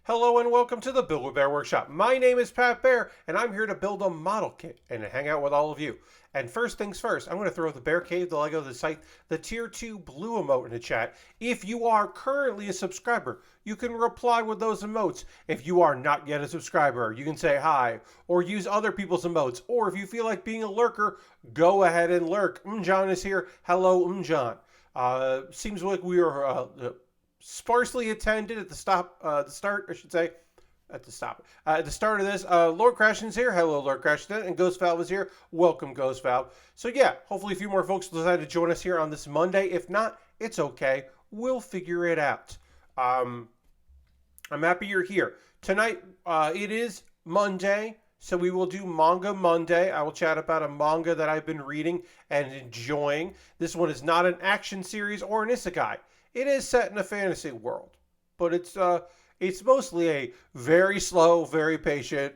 Hello and welcome to the Build With Baer Workshop. My name is Pat Bear and I'm here to build a model kit and to hang out with all of you. And first things first, I'm going to throw the Bear Cave, the Lego, the site, the Tier 2 blue emote in the chat. If you are currently a subscriber, you can reply with those emotes. If you are not yet a subscriber, you can say hi or use other people's emotes. Or if you feel like being a lurker, go ahead and lurk. Umjan is here. Hello, Umjan. Seems like we are sparsely attended at the start, at the start of this. Lord Crashton's here. Hello, Lord Crashton. And Ghost Valve is here. Welcome, Ghost Valve. So yeah, hopefully a few more folks will decide to join us here on this Monday. If not, it's okay. We'll figure it out. I'm happy you're here. Tonight, it is Monday, so we will do Manga Monday. I will chat about a manga that I've been reading and enjoying. This one is not an action series or an isekai. It is set in a fantasy world, but it's mostly a very slow, very patient,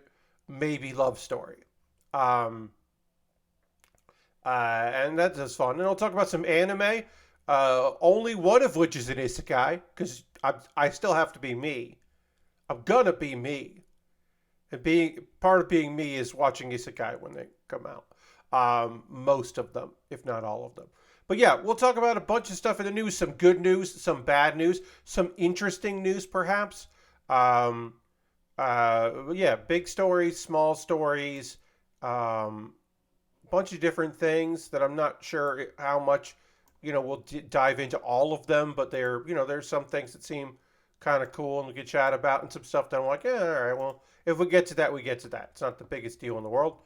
maybe love story. And that's just fun. And I'll talk about some anime, only one of which is an isekai, because I still have to be me. I'm gonna be me. And part of being me is watching isekai when they come out. Most of them, if not all of them. But yeah, we'll talk about a bunch of stuff in the news, some good news, some bad news, some interesting news perhaps. Yeah, big stories, small stories, bunch of different things that I'm not sure how much, we'll dive into all of them, but there's some things that seem kind of cool and we could chat about, and some stuff that I'm like, yeah, all right, well, if we get to that, we get to that. It's not the biggest deal in the world.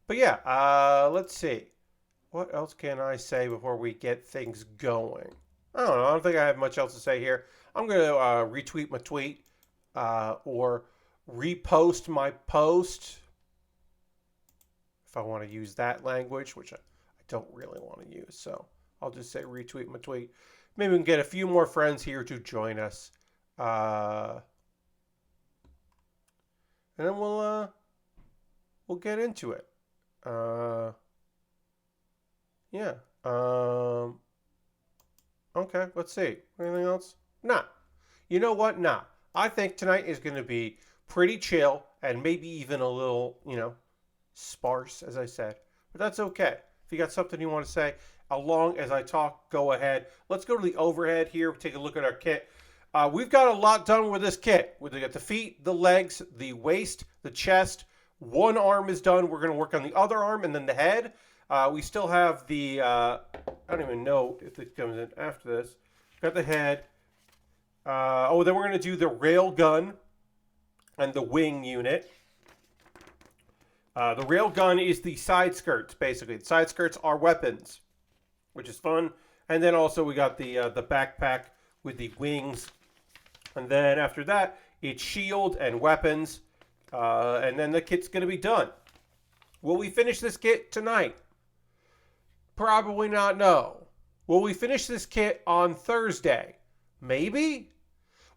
But yeah, let's see. What else can I say before we get things going? I don't know. I don't think I have much else to say here. I'm going to retweet my tweet or repost my post, if I want to use that language, which I don't really want to use. So I'll just say retweet my tweet. Maybe we can get a few more friends here to join us. And then we'll get into it. Yeah. Okay, let's see. Anything else? Nah. You know what? Nah. I think tonight is going to be pretty chill and maybe even a little, sparse, as I said. But that's okay. If you got something you want to say along as I talk, go ahead. Let's go to the overhead here. Take a look at our kit. We've got a lot done with this kit. We got the feet, the legs, the waist, the chest. One arm is done. We're going to work on the other arm and then the head. We still have the, I don't even know if it comes in after this. Got the head. Then we're going to do the rail gun and the wing unit. The rail gun is the side skirts, basically. The side skirts are weapons, which is fun. And then also we got the backpack with the wings. And then after that, it's shield and weapons. And then the kit's going to be done. Will we finish this kit tonight? Probably not, no. Will we finish this kit on Thursday? Maybe?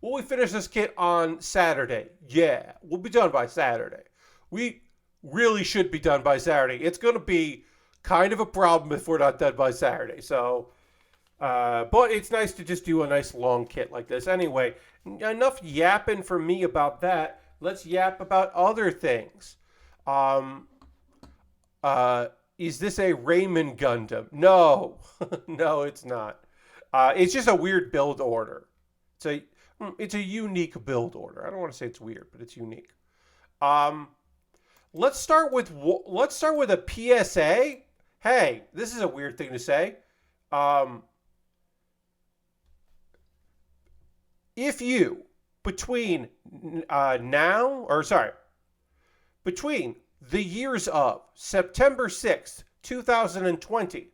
Will we finish this kit on Saturday? Yeah, we'll be done by Saturday. We really should be done by Saturday. It's going to be kind of a problem if we're not done by Saturday. So, but it's nice to just do a nice long kit like this. Anyway, enough yapping for me about that. Let's yap about other things. Is this a Raymond Gundam? No. No, it's not. It's just a weird build order. It's a unique build order. I don't want to say it's weird, but it's unique. Let's start with a PSA. Hey, this is a weird thing to say. If you between the years of September 6th, 2020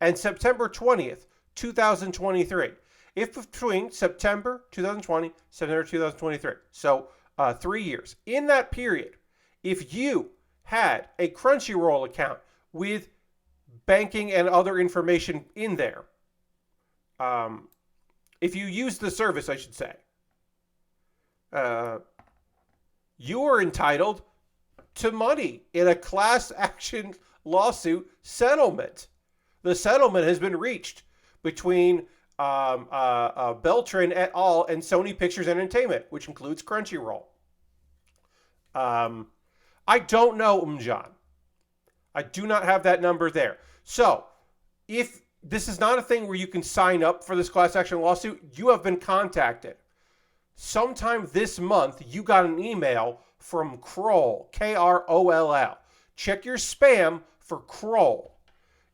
and September 20th, 2023. If between September 2020, September 2023, so 3 years. In that period, if you had a Crunchyroll account with banking and other information in there, if you use the service, I should say, you are entitled to money in a class action lawsuit settlement. The settlement has been reached between Beltran et al. And Sony Pictures Entertainment, which includes Crunchyroll. I don't know, John. I do not have that number there. So, if this is not a thing where you can sign up for this class action lawsuit, you have been contacted. Sometime this month, you got an email from Kroll, Kroll. Check your spam for Kroll.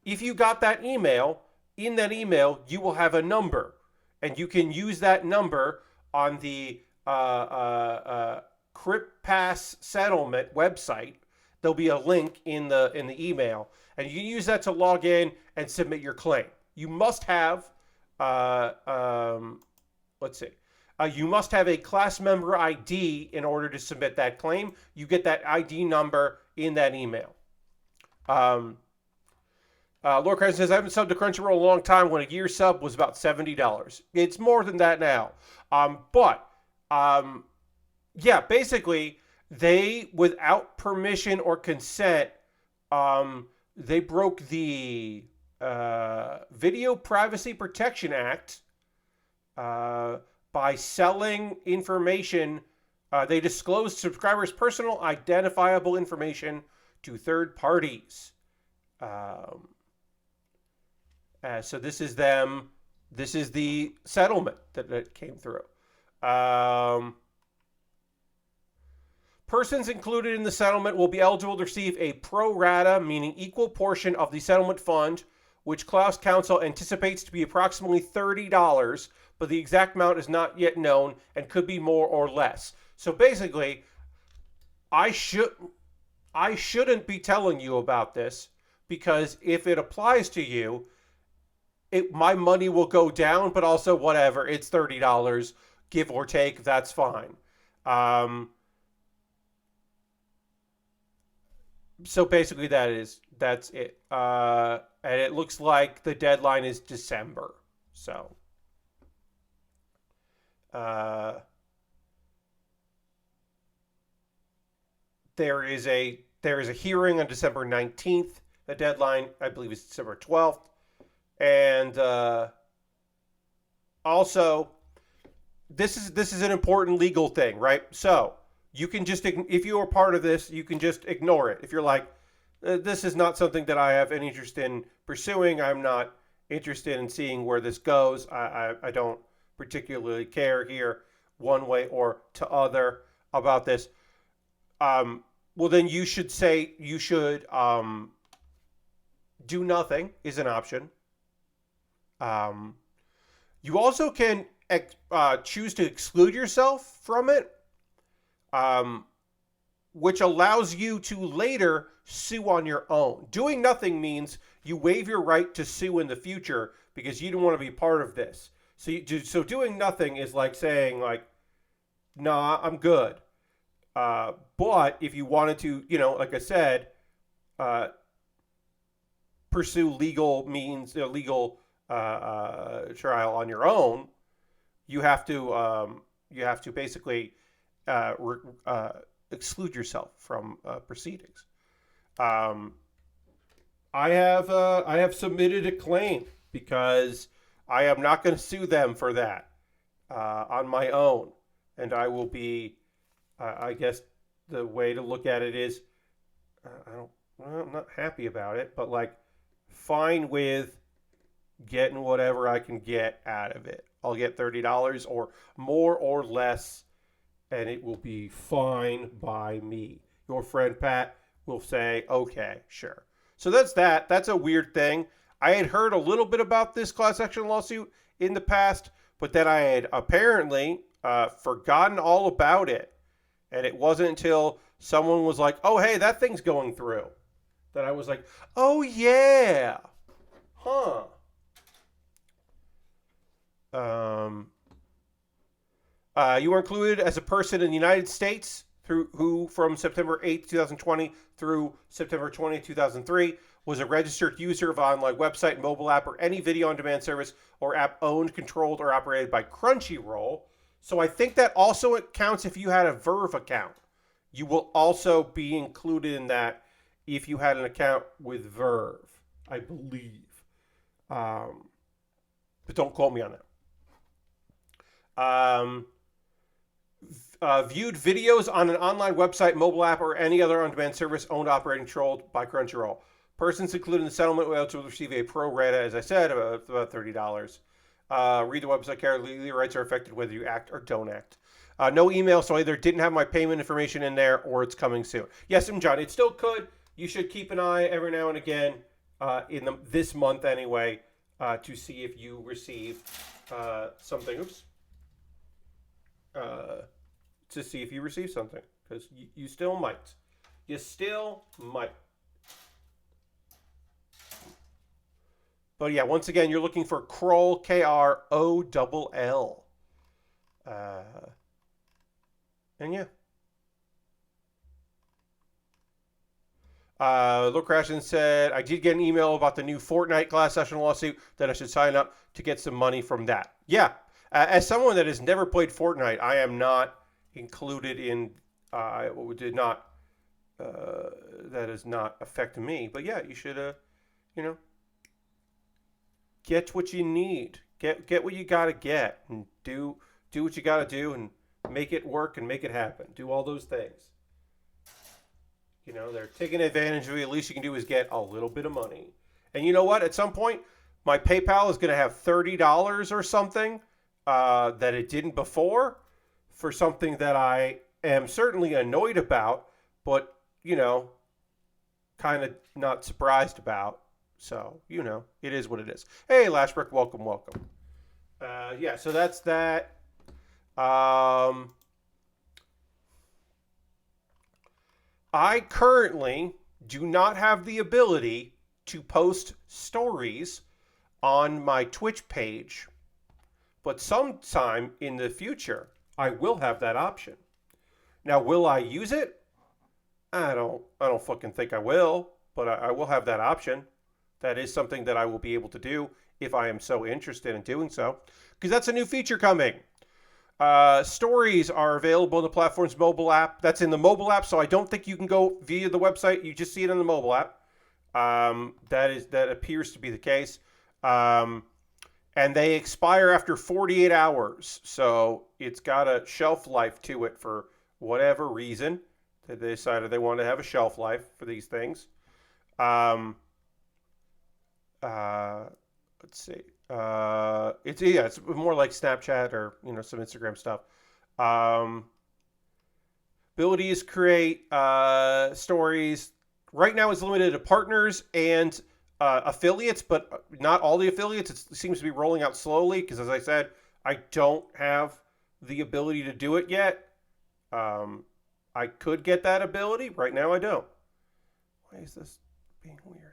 If you got that email, in that email, you will have a number. And you can use that number on the Crypt Pass settlement website. There'll be a link in the email. And you can use that to log in and submit your claim. You must have, you must have a class member ID in order to submit that claim. You get that ID number in that email. Lord Crescent says, I haven't subbed to Crunchyroll a long time when a year sub was about $70. It's more than that now. Yeah, basically, they, without permission or consent, they broke the Video Privacy Protection Act by selling information. They disclosed subscribers' personal identifiable information to third parties. So this is them. This is the settlement that came through. Persons included in the settlement will be eligible to receive a pro rata, meaning equal portion of the settlement fund, which Klaus Counsel anticipates to be approximately $30, but the exact amount is not yet known and could be more or less. So basically, I shouldn't be telling you about this, because if it applies to you, my money will go down, but also whatever, it's $30, give or take, that's fine. So basically that's it. And it looks like the deadline is December. So there is a hearing on December 19th. The deadline, I believe, is December 12th. And also, this is an important legal thing, right? So you can just, if you are part of this, you can just ignore it. If you're like, this is not something that I have any interest in pursuing, I'm not interested in seeing where this goes, I don't particularly care here one way or to other about this, well then you should do nothing is an option. You also can choose to exclude yourself from it, which allows you to later sue on your own. Doing nothing means you waive your right to sue in the future because you don't want to be part of this. So doing nothing is like saying, like, nah, I'm good. But if you wanted to, like I said, pursue legal means, legal trial on your own, you have to basically exclude yourself from proceedings. I have submitted a claim because I am not going to sue them for that on my own, and I will be. I guess the way to look at it is, I'm not happy about it, but like, fine with getting whatever I can get out of it. I'll get $30 or more or less, and it will be fine by me. Your friend Pat will say, okay, sure. So that's that. That's a weird thing. I had heard a little bit about this class action lawsuit in the past, but then I had apparently forgotten all about it. And it wasn't until someone was like, oh, hey, that thing's going through, that I was like, oh, yeah. Huh. You were included as a person in the United States who from September 8th, 2020 through September 20th, 2003 was a registered user of an online website, mobile app, or any video on demand service or app owned, controlled, or operated by Crunchyroll. So I think that also counts if you had a Verve account. You will also be included in that if you had an account with Verve, I believe. but don't quote me on that. Viewed videos on an online website, mobile app, or any other on-demand service owned, operating, controlled by Crunchyroll. Persons included in the settlement will receive a pro rata, as I said, of about $30. Read the website carefully. Legally, rights are affected whether you act or don't act. No email, so I either didn't have my payment information in there or it's coming soon. Yes, I'm John. It still could. You should keep an eye every now and again this month anyway to see if you receive something. Oops. To see if you receive something, because you still might. You still might. But yeah, once again, you're looking for Kroll, Kroll. And yeah. Look Crashton said, I did get an email about the new Fortnite class session lawsuit that I should sign up to get some money from that. Yeah. As someone that has never played Fortnite, I am not included in did not that does not affect me. But yeah, you should get what you need. Get what you gotta get, and do what you gotta do, and make it work and make it happen. Do all those things. They're taking advantage of you. At least you can do is get a little bit of money. And you know what? At some point, my PayPal is going to have $30 or something that it didn't before, for something that I am certainly annoyed about, but, kind of not surprised about. So, it is what it is. Hey, Lashbrook, welcome. Yeah, so that's that. I currently do not have the ability to post stories on my Twitch page, but sometime in the future, I will have that option. Now, will I use it? I don't fucking think I will, but I will have that option. That is something that I will be able to do if I am so interested in doing so, because that's a new feature coming. Stories are available in the platform's mobile app. That's in the mobile app, so I don't think you can go via the website. You just see it in the mobile app. That appears to be the case. And they expire after 48 hours. So it's got a shelf life to it for whatever reason. That they decided they wanted to have a shelf life for these things. Let's see. It's more like Snapchat or some Instagram stuff. Abilities create stories. Right now, it's limited to partners and affiliates, but not all the affiliates. It seems to be rolling out slowly because, as I said, I don't have the ability to do it yet. I could get that ability. Right now, I don't. Why is this being weird?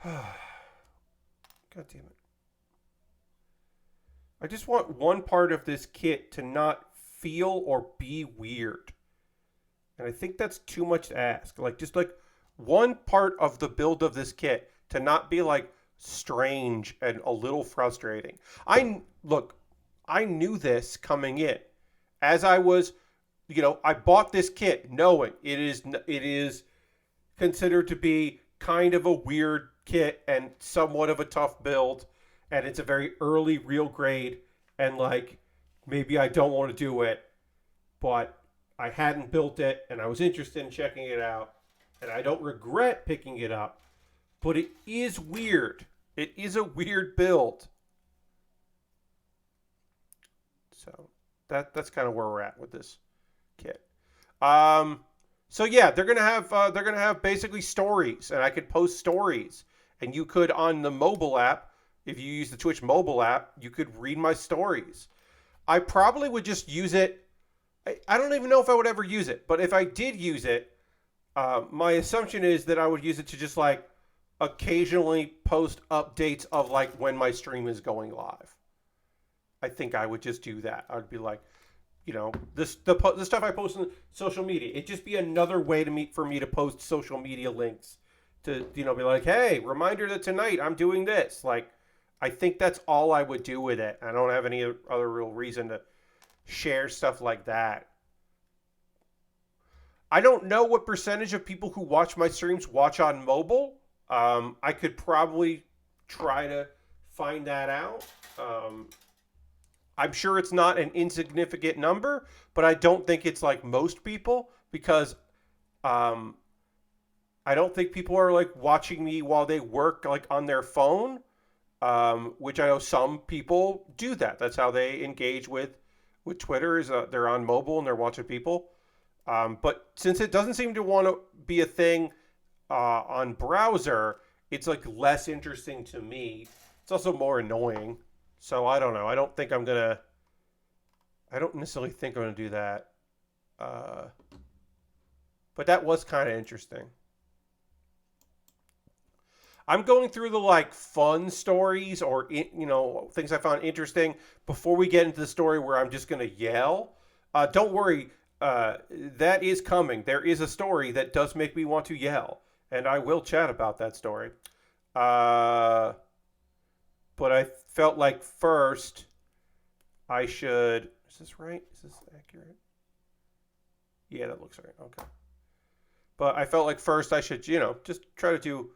God damn it. I just want one part of this kit to not feel or be weird. And I think that's too much to ask. Just one part of the build of this kit to not be strange and a little frustrating. I knew this coming in. As I was, I bought this kit knowing it is considered to be kind of a weird kit and somewhat of a tough build, and it's a very early real grade, and maybe I don't want to do it, but I hadn't built it and I was interested in checking it out, and I don't regret picking it up, but it is weird. It is a weird build. So that's kind of where we're at with this kit. So yeah, they're gonna have basically stories, and I could post stories, and you could, on the mobile app, if you use the Twitch mobile app, you could read my stories. I probably would just use it. I don't even know if I would ever use it, but if I did use it, my assumption is that I would use it to just occasionally post updates of when my stream is going live. I think I would just do that. I'd be the stuff I post on social media. It'd just be another way for me to post social media links to be hey, reminder that tonight I'm doing this. I think that's all I would do with it. I don't have any other real reason to share stuff like that. I don't know what percentage of people who watch my streams watch on mobile. I could probably try to find that out. I'm sure it's not an insignificant number, but I don't think it's like most people, because um, I don't think people are like watching me while they work like on their phone, which I know some people do that. That's how they engage with Twitter, is they're on mobile and they're watching people. But since it doesn't seem to want to be a thing on browser, it's like less interesting to me. It's also more annoying. So I don't know. I don't necessarily think I'm gonna do that. Uh, but that was kind of interesting. I'm going through the like fun stories, or things I found interesting before we get into the story where I'm just gonna yell. Don't worry, that is coming. There is a story that does make me want to yell, and I will chat about that story. Uh, but I felt like first I should. Is this right? Is this accurate? Yeah, that looks right. Okay. But I felt like first I should, just try to do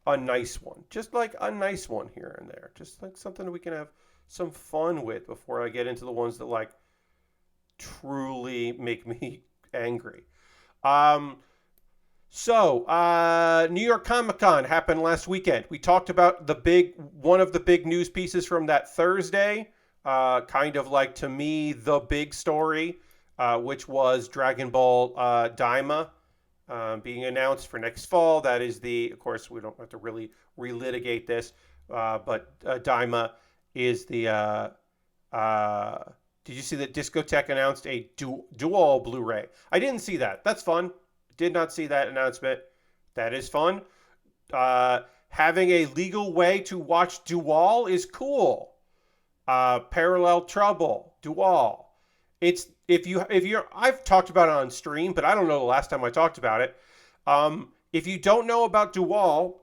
a nice one. Just like a nice one here and there. Just like something that we can have some fun with before I get into the ones that like truly make me angry. Um, New York Comic Con happened last weekend. We talked about one of the big news pieces from that Thursday. Kind of like, to me, the big story, which was Dragon Ball Daima being announced for next fall. That is of course, we don't have to really relitigate this, but Daima is did you see that Discotech announced a dual Blu-ray? I didn't see that. That's fun. Did not see that announcement. That is fun. Having a legal way to watch Dual is cool. Parallel Trouble, Dual. It's if you're I've talked about it on stream, but I don't know the last time I talked about it. If you don't know about Dual,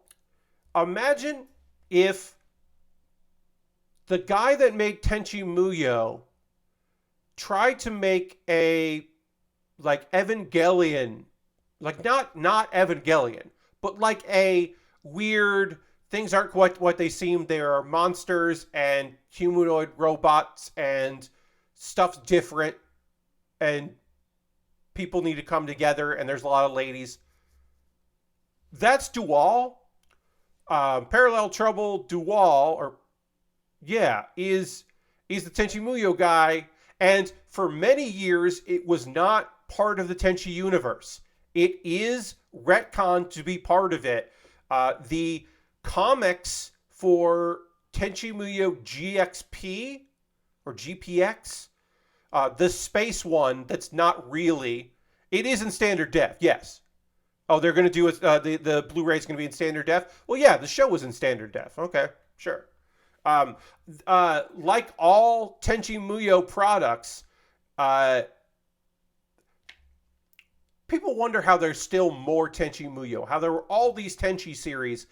imagine if the guy that made Tenchi Muyo tried to make a like Evangelion, like not Evangelion, but like a weird, things aren't quite what they seem. There are monsters and humanoid robots and stuff's different and people need to come together and there's a lot of ladies. That's Dual. Parallel Trouble Dual, or is the Tenchi Muyo guy. And for many years, it was not part of the Tenchi universe. It is retconned to be part of it. The comics for Tenchi Muyo GXP or GPX, the space one that's not really, it is in standard def, yes. Oh, they're going to do it, the Blu-ray is going to be in standard def? Well, yeah, the show was in standard def. Okay, sure. Like all Tenchi Muyo products, people wonder how there's still more Tenchi Muyo, how there were all these Tenchi series.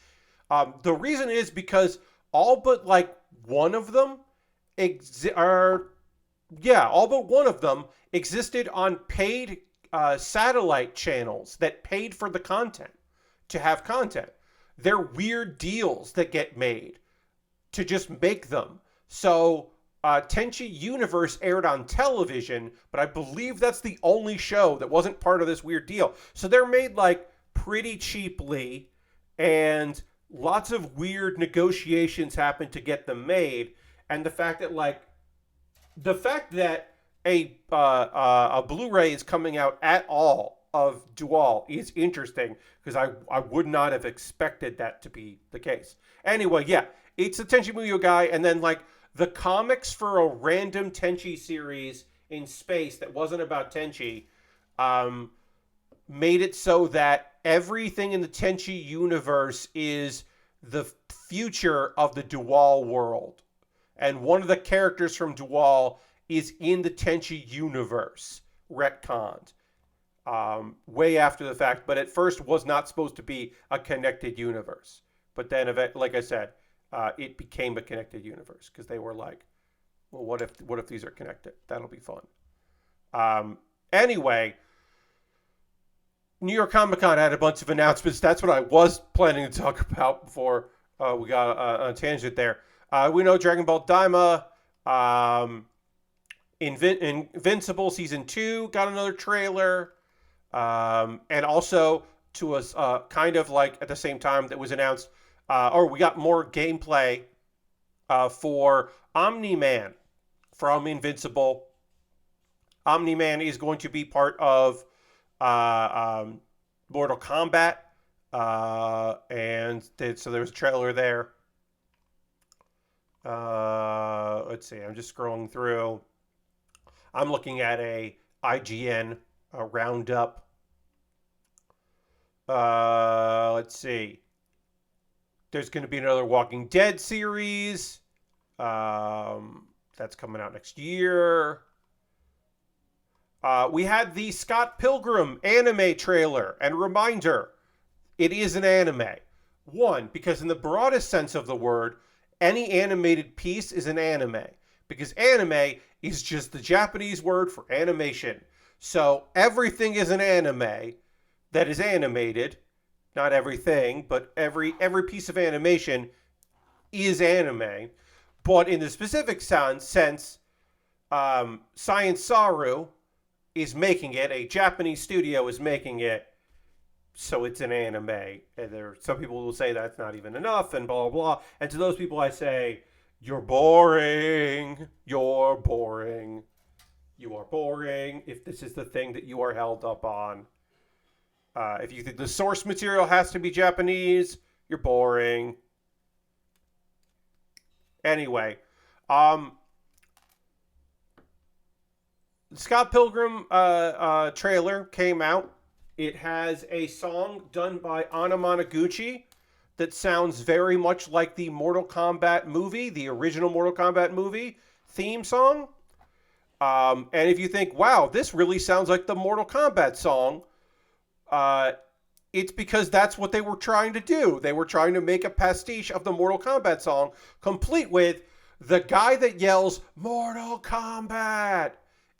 The reason is because all but like one of them all but one of them existed on paid satellite channels that paid for the content to have content. They're weird deals that get made to just make them. So Tenchi Universe aired on television, but I believe that's the only show that wasn't part of this weird deal. So they're made like pretty cheaply, and lots of weird negotiations happen to get them made. And the fact that a Blu-ray is coming out at all of Dual is interesting, because I would not have expected that to be the case. Anyway, yeah, it's a Tenchi Muyo guy, and then like the comics for a random Tenchi series in space that wasn't about Tenchi made it so that everything in the Tenchi universe is the future of the Dual world. And one of the characters from Dual is in the Tenchi universe, retconned. Way after the fact, but at first was not supposed to be a connected universe. But then, like I said, it became a connected universe, because they were like, well, what if these are connected? That'll be fun. Anyway, New York Comic Con had a bunch of announcements. That's what I was planning to talk about before We got a tangent there. We know Dragon Ball Daima. Invincible Season 2 got another trailer. And also, to us, kind of like at the same time that was announced, or we got more gameplay for Omni-Man from Invincible. Omni-Man is going to be part of Mortal Kombat. So there's a trailer there. Let's see. I'm just scrolling through. I'm looking at a IGN roundup. Let's see. There's going to be another Walking Dead series. That's coming out next year. We had the Scott Pilgrim anime trailer. And reminder, it is an anime. One, because in the broadest sense of the word, any animated piece is an anime. Because anime is just the Japanese word for animation. So everything is an anime that is animated. Not everything, but every piece of animation is anime. But in the specific sense, Science Saru is making it. A Japanese studio is making it. So it's an anime. And there, some people will say that's not even enough and blah, blah, blah. And to those people I say, you're boring. You're boring. You are boring if this is the thing that you are held up on. If you think the source material has to be Japanese, you're boring. Anyway, Scott Pilgrim trailer came out. It has a song done by Anna Monoguchi that sounds very much like the Mortal Kombat movie, the original Mortal Kombat movie theme song. And if you think, wow, this really sounds like the Mortal Kombat song, it's because that's what they were trying to do. They were trying to make a pastiche of the Mortal Kombat song, complete with the guy that yells Mortal Kombat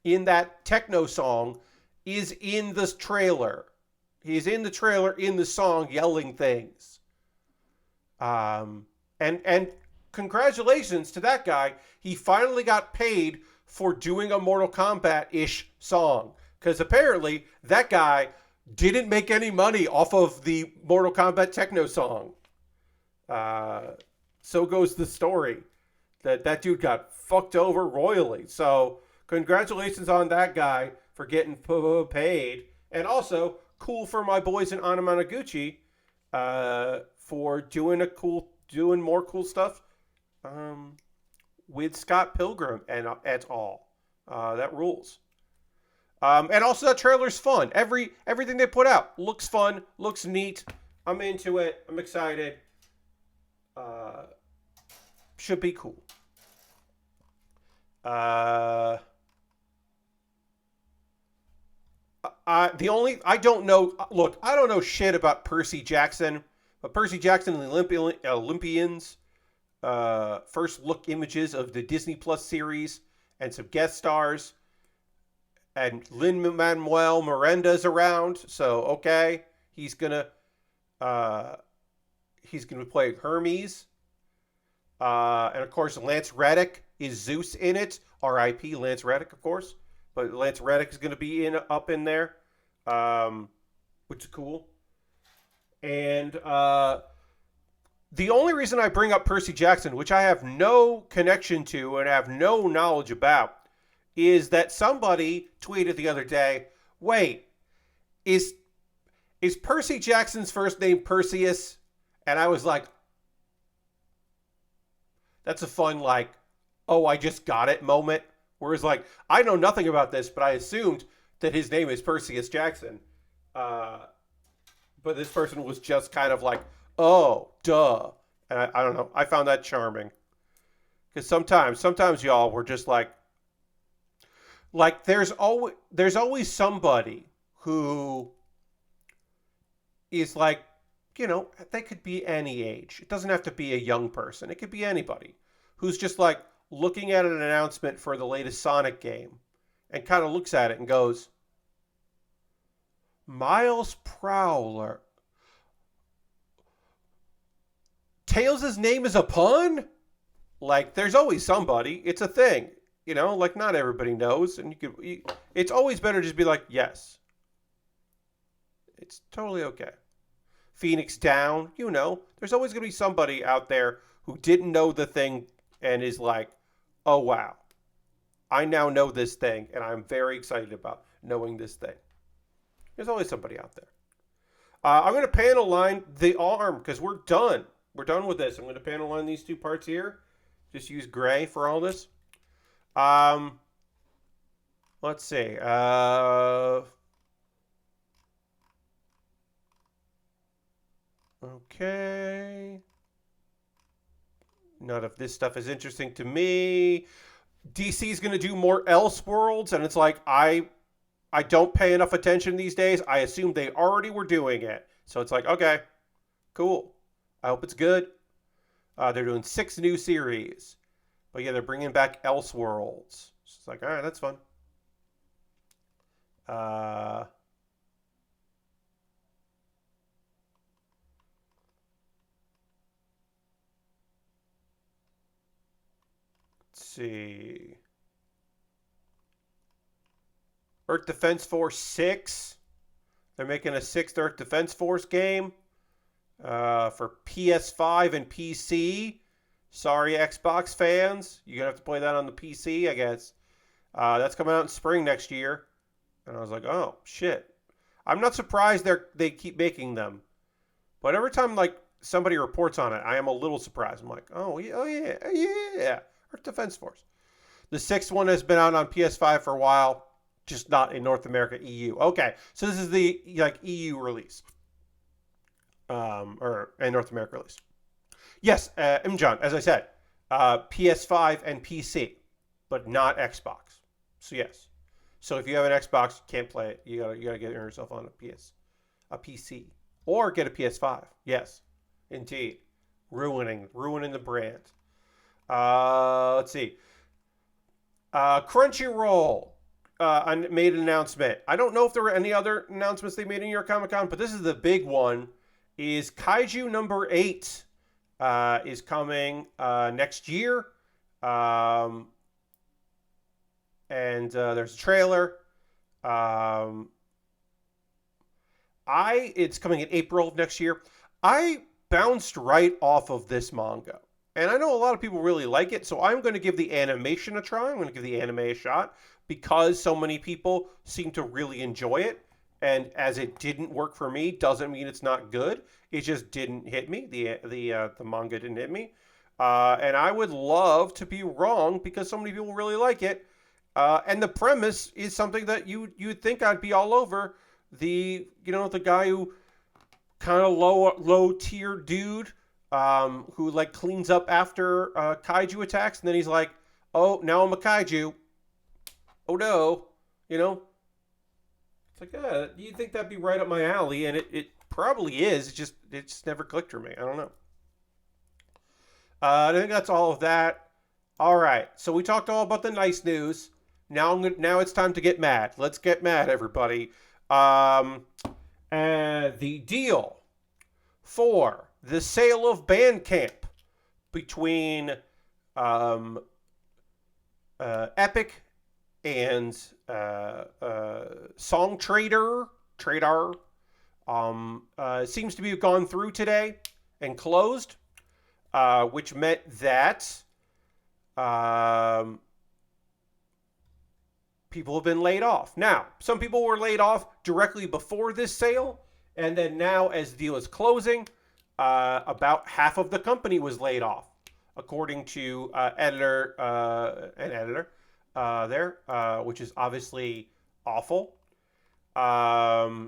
in that techno song is in this trailer. He's in the trailer in the song yelling things. And congratulations to that guy. He finally got paid for doing a Mortal Kombat-ish song. Because apparently that guy didn't make any money off of the Mortal Kombat techno song. So goes the story. That dude got fucked over royally. So congratulations on that guy for getting paid. And also, cool for my boys in Anna Monoguchi for doing more cool stuff with Scott Pilgrim and et al. That rules. And also that trailer's fun. Everything they put out looks fun, looks neat. I'm into it. I'm excited. Should be cool. I don't know shit about Percy Jackson, but Percy Jackson and the Olympians, first look images of the Disney Plus series and some guest stars. And Lin-Manuel Miranda's around, so okay, he's gonna play Hermes, and of course Lance Reddick is Zeus in it. R.I.P. Lance Reddick, of course, but Lance Reddick is gonna be up in there, which is cool. And the only reason I bring up Percy Jackson, which I have no connection to and have no knowledge about, is that somebody tweeted the other day, wait, is Percy Jackson's first name Perseus? And I was like, that's a fun, like, oh, I just got it moment. Whereas, like, I know nothing about this, but I assumed that his name is Perseus Jackson. But this person was just kind of like, oh, duh. And I don't know. I found that charming. Because sometimes y'all were just like there's always somebody who is like, they could be any age. It doesn't have to be a young person. It could be anybody who's just like looking at an announcement for the latest Sonic game and kind of looks at it and goes, Miles Prowler, Tails' name is a pun? Like, there's always somebody. It's a thing. You know, like, not everybody knows. And it's always better to just be like, yes. It's totally okay. Phoenix Down, you know. There's always going to be somebody out there who didn't know the thing and is like, oh, wow. I now know this thing, and I'm very excited about knowing this thing. There's always somebody out there. I'm going to panel line the arm because we're done. We're done with this. I'm going to panel line these two parts here. Just use gray for all this. Let's see. Okay. None of this stuff is interesting to me. DC's going to do more Elseworlds, and it's like, I don't pay enough attention these days. I assume they already were doing it. So it's like, okay, cool. I hope it's good. They're doing 6 new series. But yeah, they're bringing back Elseworlds. So it's like, all right, that's fun. Let's see. Earth Defense Force 6. They're making a 6th Earth Defense Force game for PS5 and PC. Sorry, Xbox fans. You're going to have to play that on the PC, I guess. That's coming out in spring next year. And I was like, oh, shit. I'm not surprised they keep making them. But every time like somebody reports on it, I am a little surprised. I'm like, oh yeah. Earth Defense Force. The 6th one has been out on PS5 for a while. Just not in North America, EU. Okay, so this is the like EU release, or a North America release. Yes, John, as I said, PS5 and PC, but not Xbox. So yes, so if you have an Xbox, you can't play it. You gotta get yourself on a PC, or get a PS5. Yes, indeed, ruining the brand. Let's see. Crunchyroll. Made an announcement. I don't know if there were any other announcements they made in New York Comic Con, but this is the big one. Is Kaiju number 8 is coming next year, and there's a trailer. It's coming in April of next year. I bounced right off of this manga. And I know a lot of people really like it, so I'm going to give the animation a try. I'm going to give the anime a shot because so many people seem to really enjoy it. And as it didn't work for me, doesn't mean it's not good. It just didn't hit me. The manga didn't hit me. And I would love to be wrong because so many people really like it. And the premise is something that you'd think I'd be all over. The guy who kind of low tier dude who like cleans up after kaiju attacks, and then he's like, "Oh, now I'm a kaiju. Oh no," It's like, yeah, you'd think that'd be right up my alley, and it probably is. It just never clicked for me. I don't know. I think that's all of that. All right, so we talked all about the nice news. Now it's time to get mad. Let's get mad, everybody. The deal for the sale of Bandcamp between Epic and Song Trader seems to be gone through today and closed, which meant that people have been laid off. Now, some people were laid off directly before this sale, and then now as the deal is closing, about half of the company was laid off, according to an editor there, which is obviously awful. JJ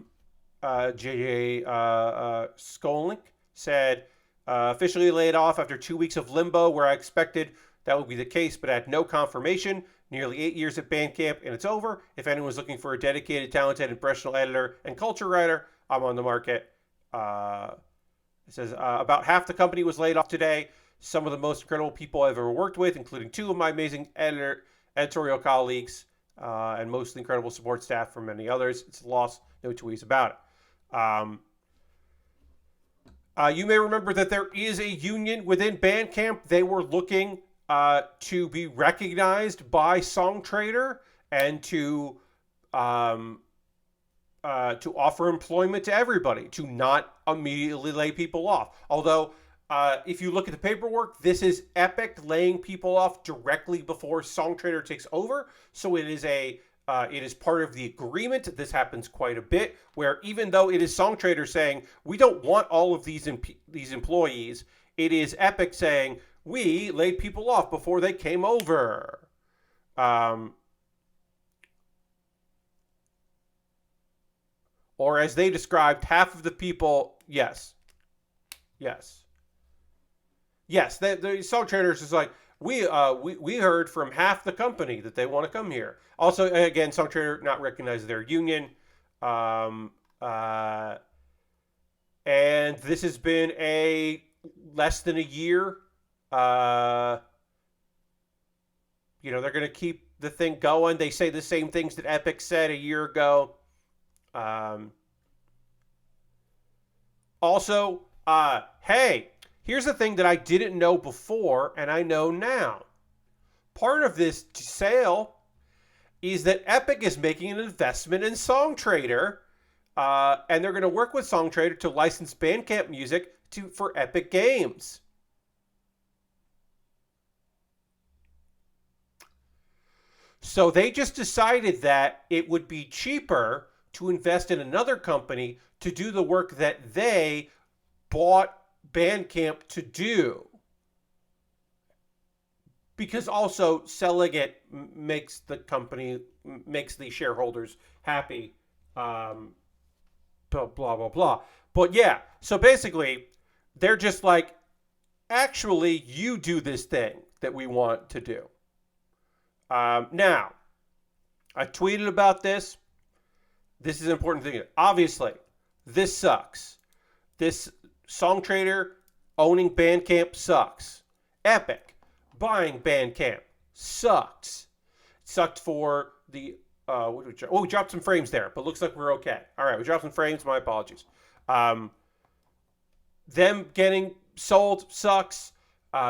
Skolnick said, officially laid off after 2 weeks of limbo where I expected that would be the case, but had no confirmation. Nearly 8 years at Bandcamp, and it's over. If anyone's looking for a dedicated, talented, and professional editor and culture writer, I'm on the market. It says, about half the company was laid off today. Some of the most incredible people I've ever worked with, including 2 of my amazing editorial colleagues, and mostly incredible support staff from many others. It's a loss, no two ways about it. You may remember that there is a union within Bandcamp. They were looking to be recognized by Songtradr and to offer employment to everybody, to not immediately lay people off. Although, if you look at the paperwork, this is Epic laying people off directly before Songtradr takes over. So it is part of the agreement. This happens quite a bit, where even though it is Songtradr saying we don't want all of these employees, it is Epic saying we laid people off before they came over. Or as they described, half of the people, yes. The Songtradr is like, we heard from half the company that they want to come here. Also, again, Songtradr not recognized their union. And this has been less than a year. They're going to keep the thing going. They say the same things that Epic said a year ago. Also, hey, here's the thing that I didn't know before and I know now. Part of this sale is that Epic is making an investment in Songtradr, and they're going to work with Songtradr to license Bandcamp music for Epic Games. So they just decided that it would be cheaper to invest in another company to do the work that they bought Bandcamp to do. Because also selling it makes the shareholders happy. Blah, blah, blah. But yeah, so basically, they're just like, actually, you do this thing that we want to do. Now, I tweeted about this. This is an important thing. Obviously, this sucks. This Songtradr owning Bandcamp sucks. Epic buying Bandcamp sucks. It sucked for the... we dropped some frames there, but looks like we're okay. All right, we dropped some frames. My apologies. Them getting sold sucks.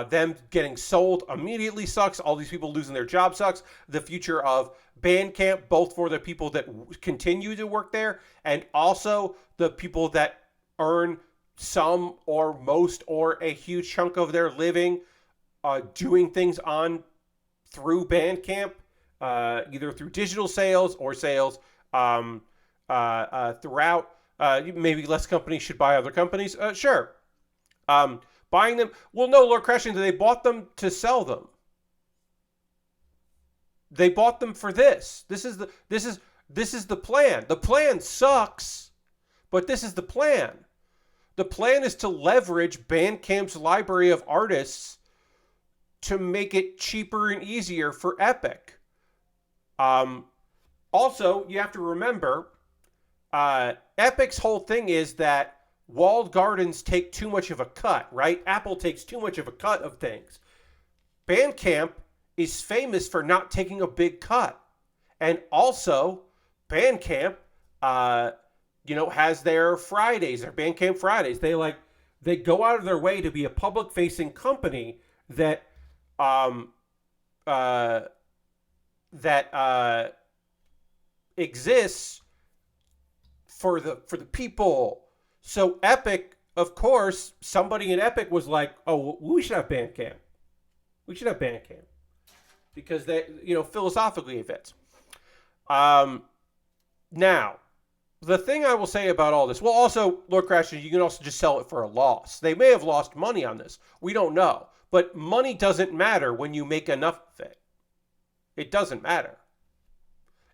Them getting sold immediately sucks. All these people losing their job sucks. The future of Bandcamp, both for the people that continue to work there and also the people that earn some or most or a huge chunk of their living doing things through Bandcamp, either through digital sales or sales throughout. Maybe less companies should buy other companies. Sure. Buying them. Well, no, Lord Crashing, they bought them to sell them. They bought them for this. This is the plan. The plan sucks, but this is the plan. The plan is to leverage Bandcamp's library of artists to make it cheaper and easier for Epic. Also, you have to remember, Epic's whole thing is that walled gardens take too much of a cut, right? Apple takes too much of a cut of things. Bandcamp is famous for not taking a big cut. And also, Bandcamp, has their Fridays, their Bandcamp Fridays. They go out of their way to be a public-facing company that exists for the people. So Epic, of course, somebody in Epic was like, "Oh, we should have Bandcamp. We should have Bandcamp." Because philosophically it fits. Now, the thing I will say about all this, well, also, Lord Crasher, you can also just sell it for a loss. They may have lost money on this. We don't know. But money doesn't matter when you make enough of it. It doesn't matter.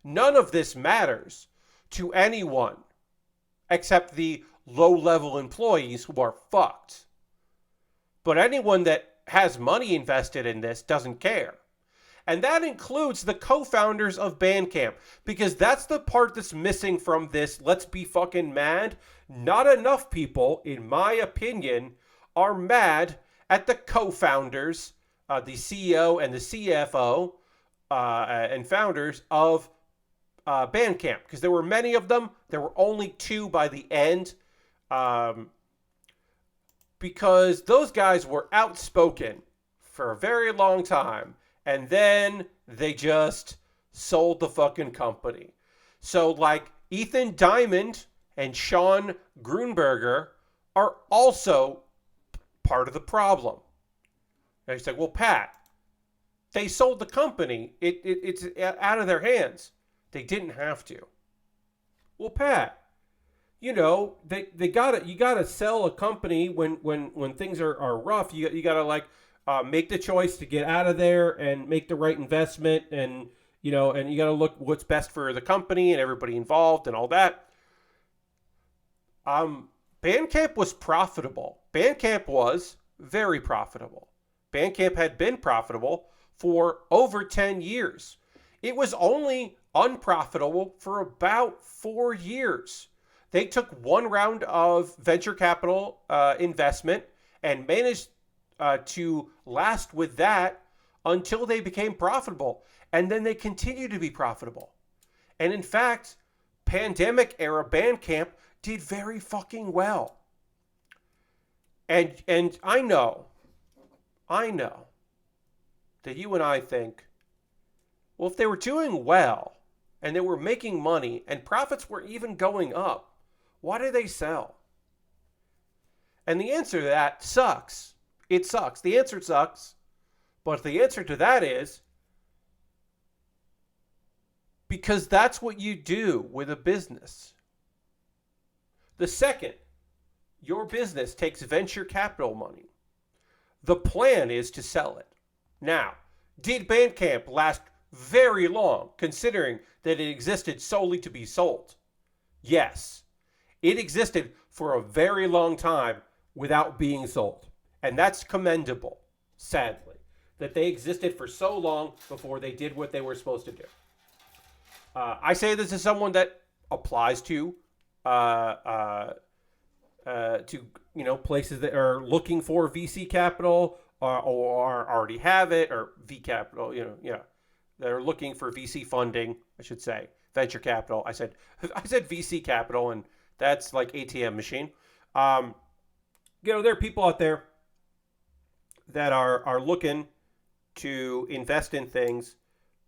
None of this matters to anyone except the low-level employees who are fucked. But anyone that has money invested in this doesn't care. And that includes the co-founders of Bandcamp, because that's the part that's missing from this let's be fucking mad. Not enough people, in my opinion, are mad at the co-founders, the CEO and the CFO and founders of Bandcamp, because there were many of them. There were only two by the end. because those guys were outspoken for a very long time, and then they just sold the fucking company. So, like, Ethan Diamond and Sean Grunberger are also part of the problem. And he's like, well, Pat, they sold the company. It's out of their hands. They didn't have to. Well, Pat, you know, you gotta sell a company when things are rough. You gotta like make the choice to get out of there and make the right investment, and you know, and you gotta look what's best for the company and everybody involved and all that. Bandcamp was profitable. Bandcamp was very profitable. Bandcamp had been profitable for over 10 years. It was only unprofitable for about 4 years. They took one round of venture capital investment and managed to last with that until they became profitable. And then they continue to be profitable. And in fact, pandemic era Bandcamp did very fucking well. And I know that you and I think, well, if they were doing well and they were making money and profits were even going up, why did they sell? And the answer to that sucks. It sucks. The answer sucks. But the answer to that is because that's what you do with a business. The second your business takes venture capital money, the plan is to sell it. Now, did Bandcamp last very long, considering that it existed solely to be sold? Yes. It existed for a very long time without being sold. And that's commendable, sadly, that they existed for so long before they did what they were supposed to do. I say this as someone that applies to places that are looking for VC capital or already have it, or V capital, that are looking for VC funding, I should say, venture capital. I said VC capital, and that's like ATM machine. There are people out there that are looking to invest in things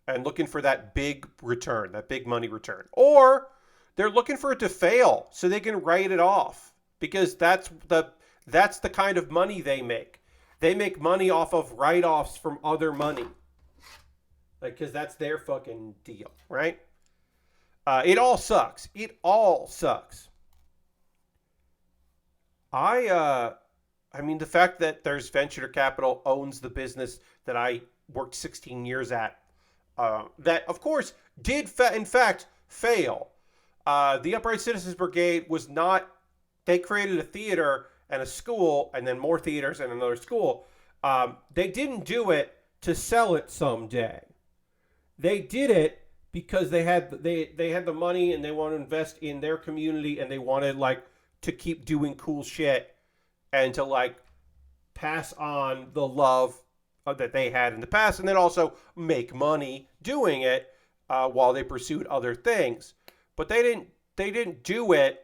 and looking for that big return, that big money return. Or they're looking for it to fail so they can write it off, because that's the kind of money they make. They make money off of write-offs from other money. Like, because that's their fucking deal, right? It all sucks. It all sucks. I mean, the fact that there's venture capital owns the business that I worked 16 years at, that, of course, did in fact fail. The Upright Citizens Brigade was not... They created a theater and a school, and then more theaters and another school. They didn't do it to sell it someday. They did it because they had the money, and they want to invest in their community, and they wanted to keep doing cool shit and to pass on the love that they had in the past, and then also make money doing it while they pursued other things. But they didn't do it.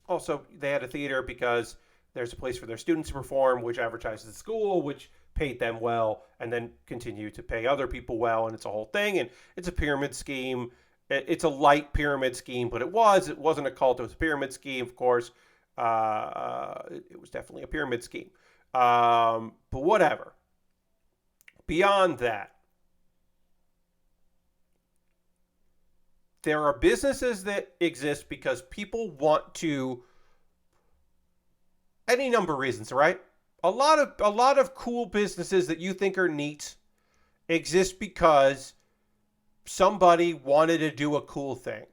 Also, they had a theater because there's a place for their students to perform, which advertises the school, which paid them well, and then continue to pay other people well, and it's a whole thing, and it's a pyramid scheme. It's a light pyramid scheme, but it wasn't a cult. It was a pyramid scheme, of course. It was definitely a pyramid scheme. But whatever. Beyond that, there are businesses that exist because people want to, any number of reasons, right? A lot of cool businesses that you think are neat exist because somebody wanted to do a cool thing.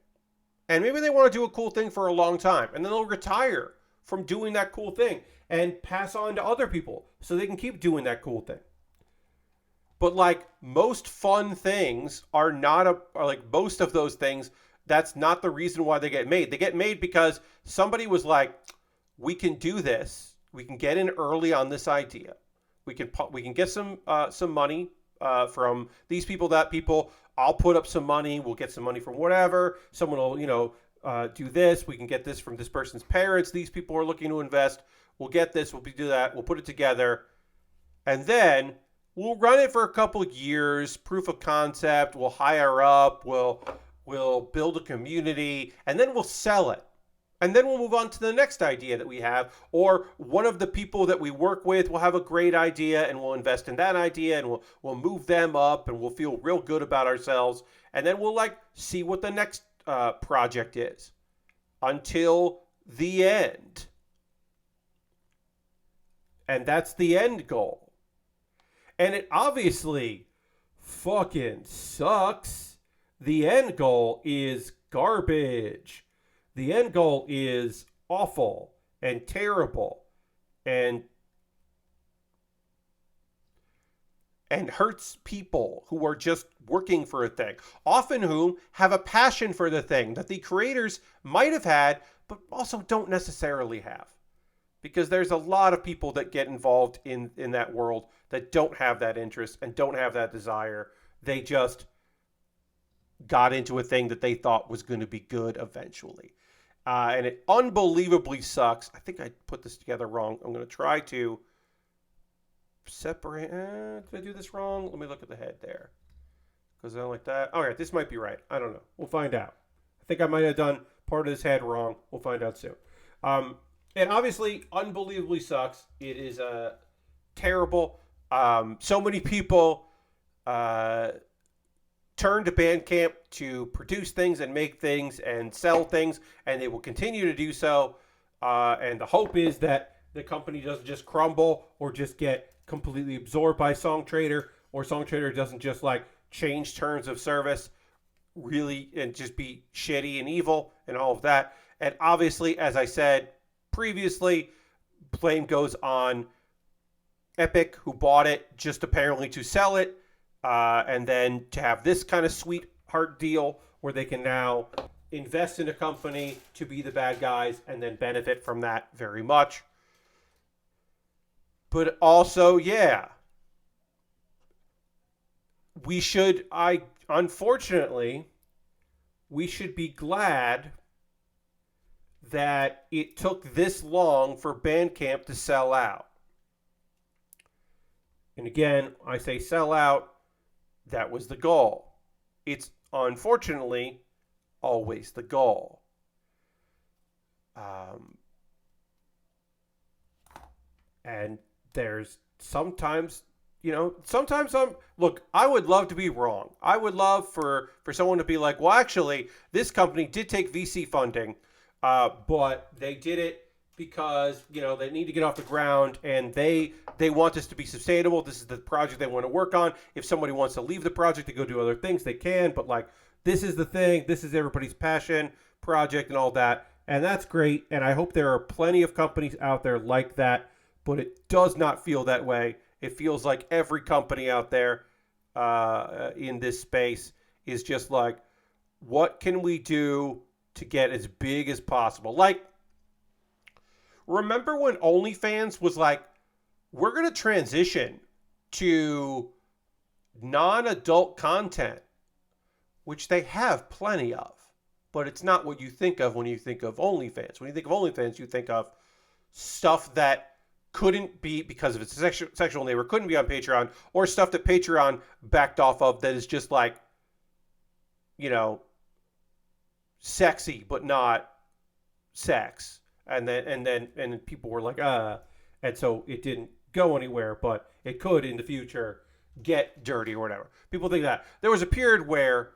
And maybe they want to do a cool thing for a long time, and then they'll retire from doing that cool thing and pass on to other people so they can keep doing that cool thing. But most fun things are not most of those things, that's not the reason why they get made. They get made because somebody was like, we can do this. We can get in early on this idea. We can get some money from these people, that people. I'll put up some money. We'll get some money from whatever. Someone will, do this. We can get this from this person's parents. These people are looking to invest. we'll get this, we'll do that, we'll put it together, and then we'll run it for a couple of years, proof of concept, we'll hire up, we'll build a community, and then we'll sell it. And then we'll move on to the next idea that we have, or one of the people that we work with will have a great idea and we'll invest in that idea and we'll move them up and we'll feel real good about ourselves. And then we'll like see what the next project is until the end. And that's the end goal. And it obviously fucking sucks. The end goal is garbage. The end goal is awful and terrible and hurts people who are just working for a thing, often whom have a passion for the thing that the creators might have had, but also don't necessarily have. Because there's a lot of people that get involved in that world that don't have that interest and don't have that desire. They just got into a thing that they thought was going to be good eventually. And it unbelievably sucks. I think I put this together wrong. I'm going to try to separate. Did I do this wrong? Let me look at the head there. Because I don't like that. All right, this might be right. I don't know. We'll find out. I think I might have done part of this head wrong. We'll find out soon. And obviously, unbelievably sucks. It is terrible. So many people turn to Bandcamp to produce things and make things and sell things, and they will continue to do so. And the hope is that the company doesn't just crumble or just get completely absorbed by Songtradr, or Songtradr doesn't just like change terms of service really and just be shitty and evil and all of that. And obviously, as I said previously, blame goes on Epic, who bought it just apparently to sell it. And then to have this kind of sweetheart deal where they can now invest in a company to be the bad guys and then benefit from that very much. But also, yeah, unfortunately, we should be glad that it took this long for Bandcamp to sell out. And again, I say sell out. That was the goal. It's unfortunately always the goal. And there's sometimes, look, I would love to be wrong. I would love for someone to be like, well, actually, this company did take VC funding, but they did it because, they need to get off the ground and they want this to be sustainable. This is the project they want to work on. If somebody wants to leave the project to go do other things, they can. But like, this is the thing. This is everybody's passion project and all that. And that's great. And I hope there are plenty of companies out there like that. But it does not feel that way. It feels like every company out there in this space is just like, what can we do to get as big as possible? Like, remember when OnlyFans was like, we're going to transition to non-adult content, which they have plenty of, but it's not what you think of when you think of OnlyFans. When you think of OnlyFans, you think of stuff that couldn't be, because of its sexual nature, couldn't be on Patreon, or stuff that Patreon backed off of that is just like, sexy, but not sex. And then people were like, and so it didn't go anywhere, but it could in the future get dirty or whatever. People think that. There was a period where,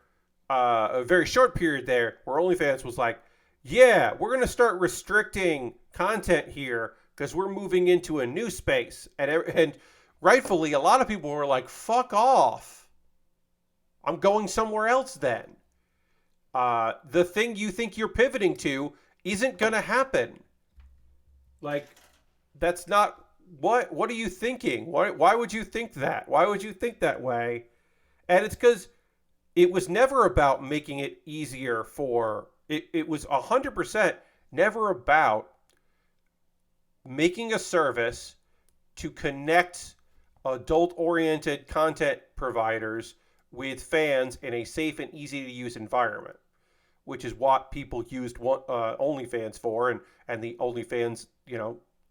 a very short period there, where OnlyFans was like, yeah, we're going to start restricting content here because we're moving into a new space. And rightfully, a lot of people were like, fuck off. I'm going somewhere else then. The thing you think you're pivoting to isn't going to happen. Like, that's not, what are you thinking? Why would you think that? Why would you think that way? And it's because it was never about making it easier it was 100% never about making a service to connect adult-oriented content providers with fans in a safe and easy-to-use environment, which is what people used OnlyFans for, and the OnlyFans,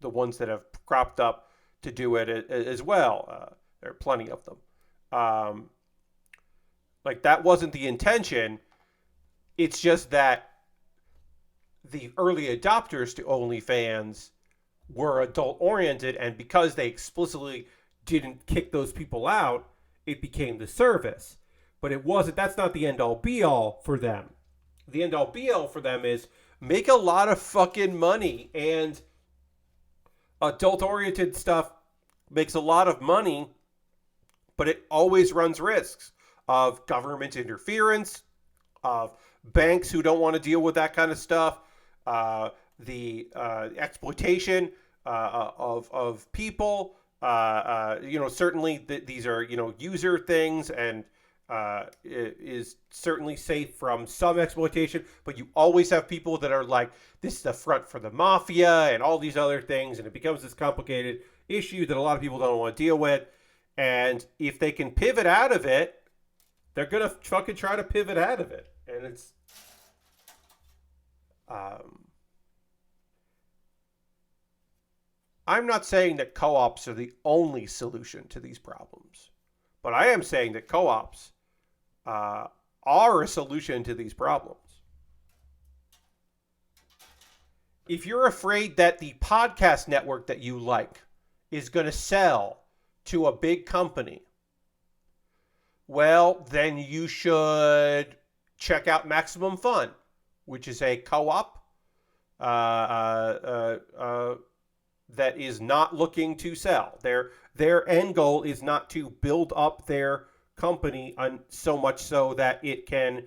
the ones that have cropped up to do it as well. There are plenty of them. Like, that wasn't the intention. It's just that the early adopters to OnlyFans were adult oriented, and because they explicitly didn't kick those people out, it became the service. But it wasn't. That's not the end all be all for them. The end all be all for them is make a lot of fucking money, and adult oriented stuff makes a lot of money, but it always runs risks of government interference, of banks who don't want to deal with that kind of stuff, the exploitation of people. Certainly these are, user things, and it is certainly safe from some exploitation, but you always have people that are like, this is a front for the mafia and all these other things, and it becomes this complicated issue that a lot of people don't want to deal with. And if they can pivot out of it, they're gonna fucking try to pivot out of it. And it's I'm not saying that co-ops are the only solution to these problems, but I am saying that co-ops are a solution to these problems. If you're afraid that the podcast network that you like is going to sell to a big company, well, then you should check out Maximum Fun, which is a co-op that is not looking to sell. Their end goal is not to build up their company so much so that it can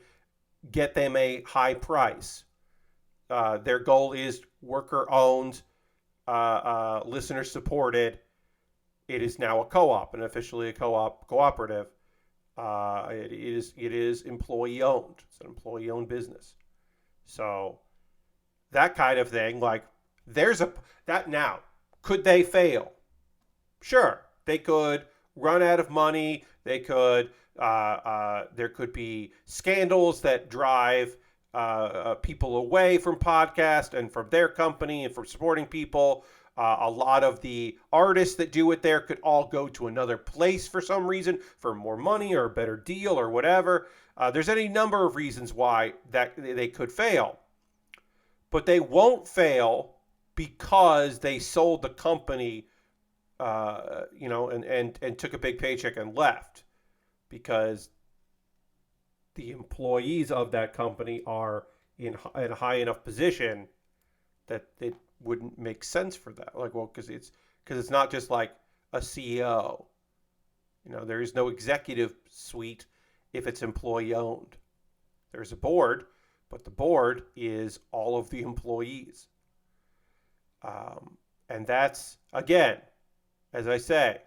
get them a high price. Their goal is worker-owned, listener-supported. It is now a co-op, and officially a cooperative. It is employee-owned. It's an employee-owned business. So that kind of thing, like, now, could they fail? Sure, they could run out of money. They could, there could be scandals that drive people away from podcast and from their company and from supporting people. A lot of the artists that do it there could all go to another place for some reason, for more money or a better deal or whatever. There's any number of reasons why that they could fail. But they won't fail because they sold the company, and took a big paycheck and left. Because the employees of that company are in a high enough position that it wouldn't make sense for that. Like, well, because it's not just like a CEO. There is no executive suite if it's employee owned. There's a board, but the board is all of the employees. And that's, again, as I say,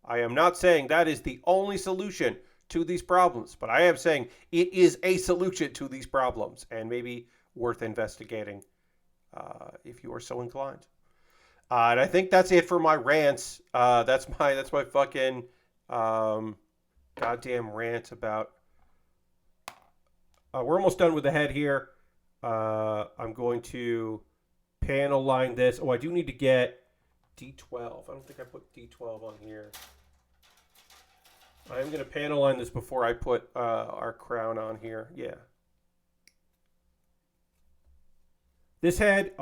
I am not saying that is the only solution to these problems, but I am saying it is a solution to these problems, and maybe worth investigating if you are so inclined. And I think that's it for my rants. That's my fucking goddamn rant about. We're almost done with the head here. I'm going to panel line this. Oh, I do need to get D12. I don't think I put D12 on here. I'm going to panel line this before I put our crown on here. Yeah. This head,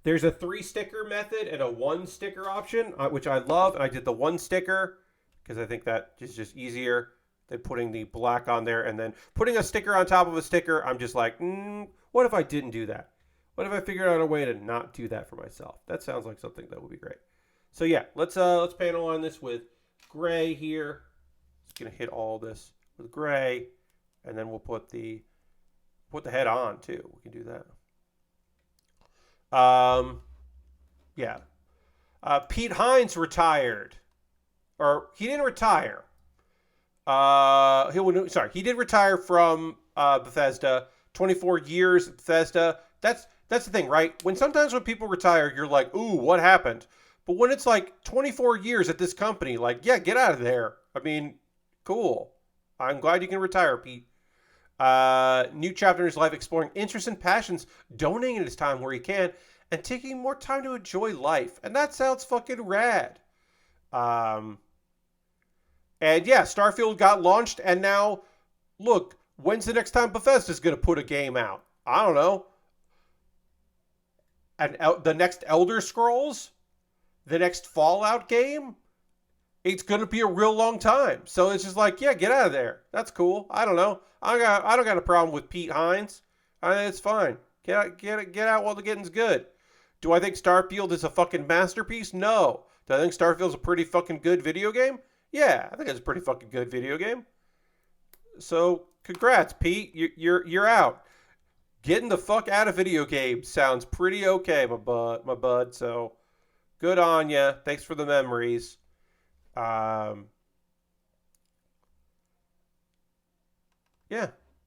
there's a 3-sticker method and a 1-sticker option, which I love. And I did the 1 sticker because I think that is just easier than putting the black on there and then putting a sticker on top of a sticker. I'm just like, what if I didn't do that? What if I figured out a way to not do that for myself? That sounds like something that would be great. So yeah, let's panel on this with gray here. Just gonna hit all this with gray, and then we'll put the head on too. We can do that. Yeah. Pete Hines retired, or he didn't retire. He did retire from Bethesda. 24 years at Bethesda. That's the thing, right? Sometimes when people retire, you're like, ooh, what happened? But when it's like 24 years at this company, like, yeah, get out of there. I mean, cool. I'm glad you can retire, Pete. New chapter in his life exploring interests and passions, donating his time where he can, and taking more time to enjoy life. And that sounds fucking rad. And yeah, Starfield got launched, and now, look, when's the next time Bethesda's going to put a game out? I don't know. And the next Elder Scrolls? The next Fallout game? It's going to be a real long time. So it's just like, yeah, get out of there. That's cool. I don't know. I don't got a problem with Pete Hines. It's fine. Get out while the getting's good. Do I think Starfield is a fucking masterpiece? No. Do I think Starfield's a pretty fucking good video game? Yeah, I think it's a pretty fucking good video game. So, congrats, Pete. You're out. Getting the fuck out of video games sounds pretty okay, my bud. So, good on ya. Thanks for the memories. Yeah.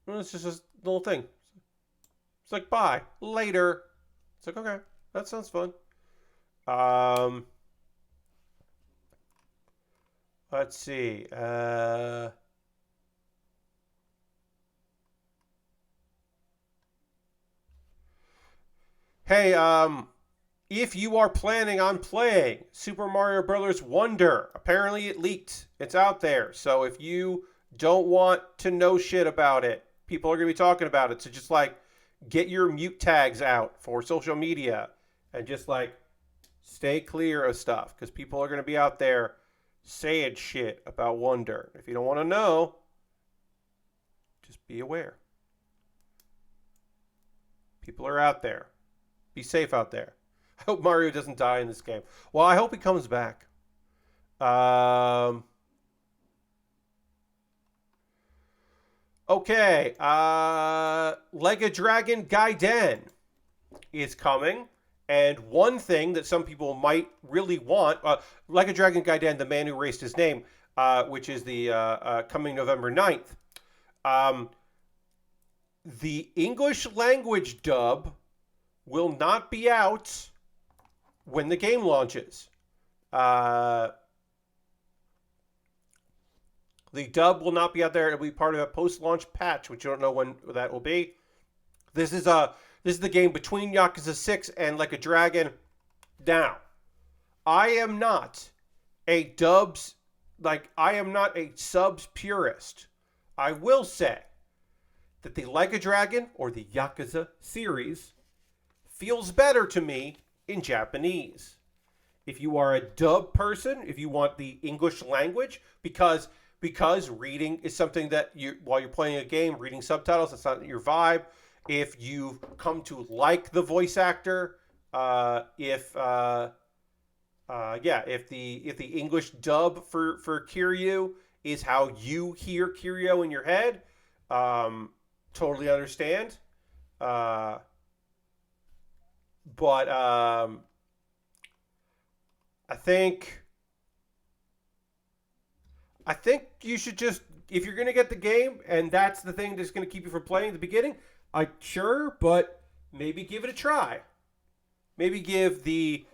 It's just a little thing. It's like, bye. Later. It's like, okay. That sounds fun. Let's see. Hey, if you are planning on playing Super Mario Bros. Wonder, apparently it leaked. It's out there. So if you don't want to know shit about it, people are going to be talking about it. So just like get your mute tags out for social media and just like stay clear of stuff because people are going to be out there saying shit about Wonder. If you don't want to know, just be aware. People are out there. Be safe out there. I hope Mario doesn't die in this game. Well, I hope he comes back. Okay. Like a Dragon Gaiden is coming. And one thing that some people might really want, Like a Dragon Gaiden, The Man Who Erased His Name, which is the coming November 9th. The English language dub will not be out when the game launches. The dub will not be out there. It'll be part of a post-launch patch, which you don't know when that will be. This is the game between Yakuza 6 and Like a Dragon. Now, I am not a subs purist. I will say that the Like a Dragon or the Yakuza series feels better to me in Japanese. If you are a dub person, if you want the English language, because reading is something that while you're playing a game, reading subtitles, that's not your vibe. If you've come to like the voice actor, if the English dub for Kiryu is how you hear Kiryu in your head, totally understand. But I think you should just, if you're going to get the game and that's the thing that's going to keep you from playing at the beginning, but maybe give it a try. Maybe give the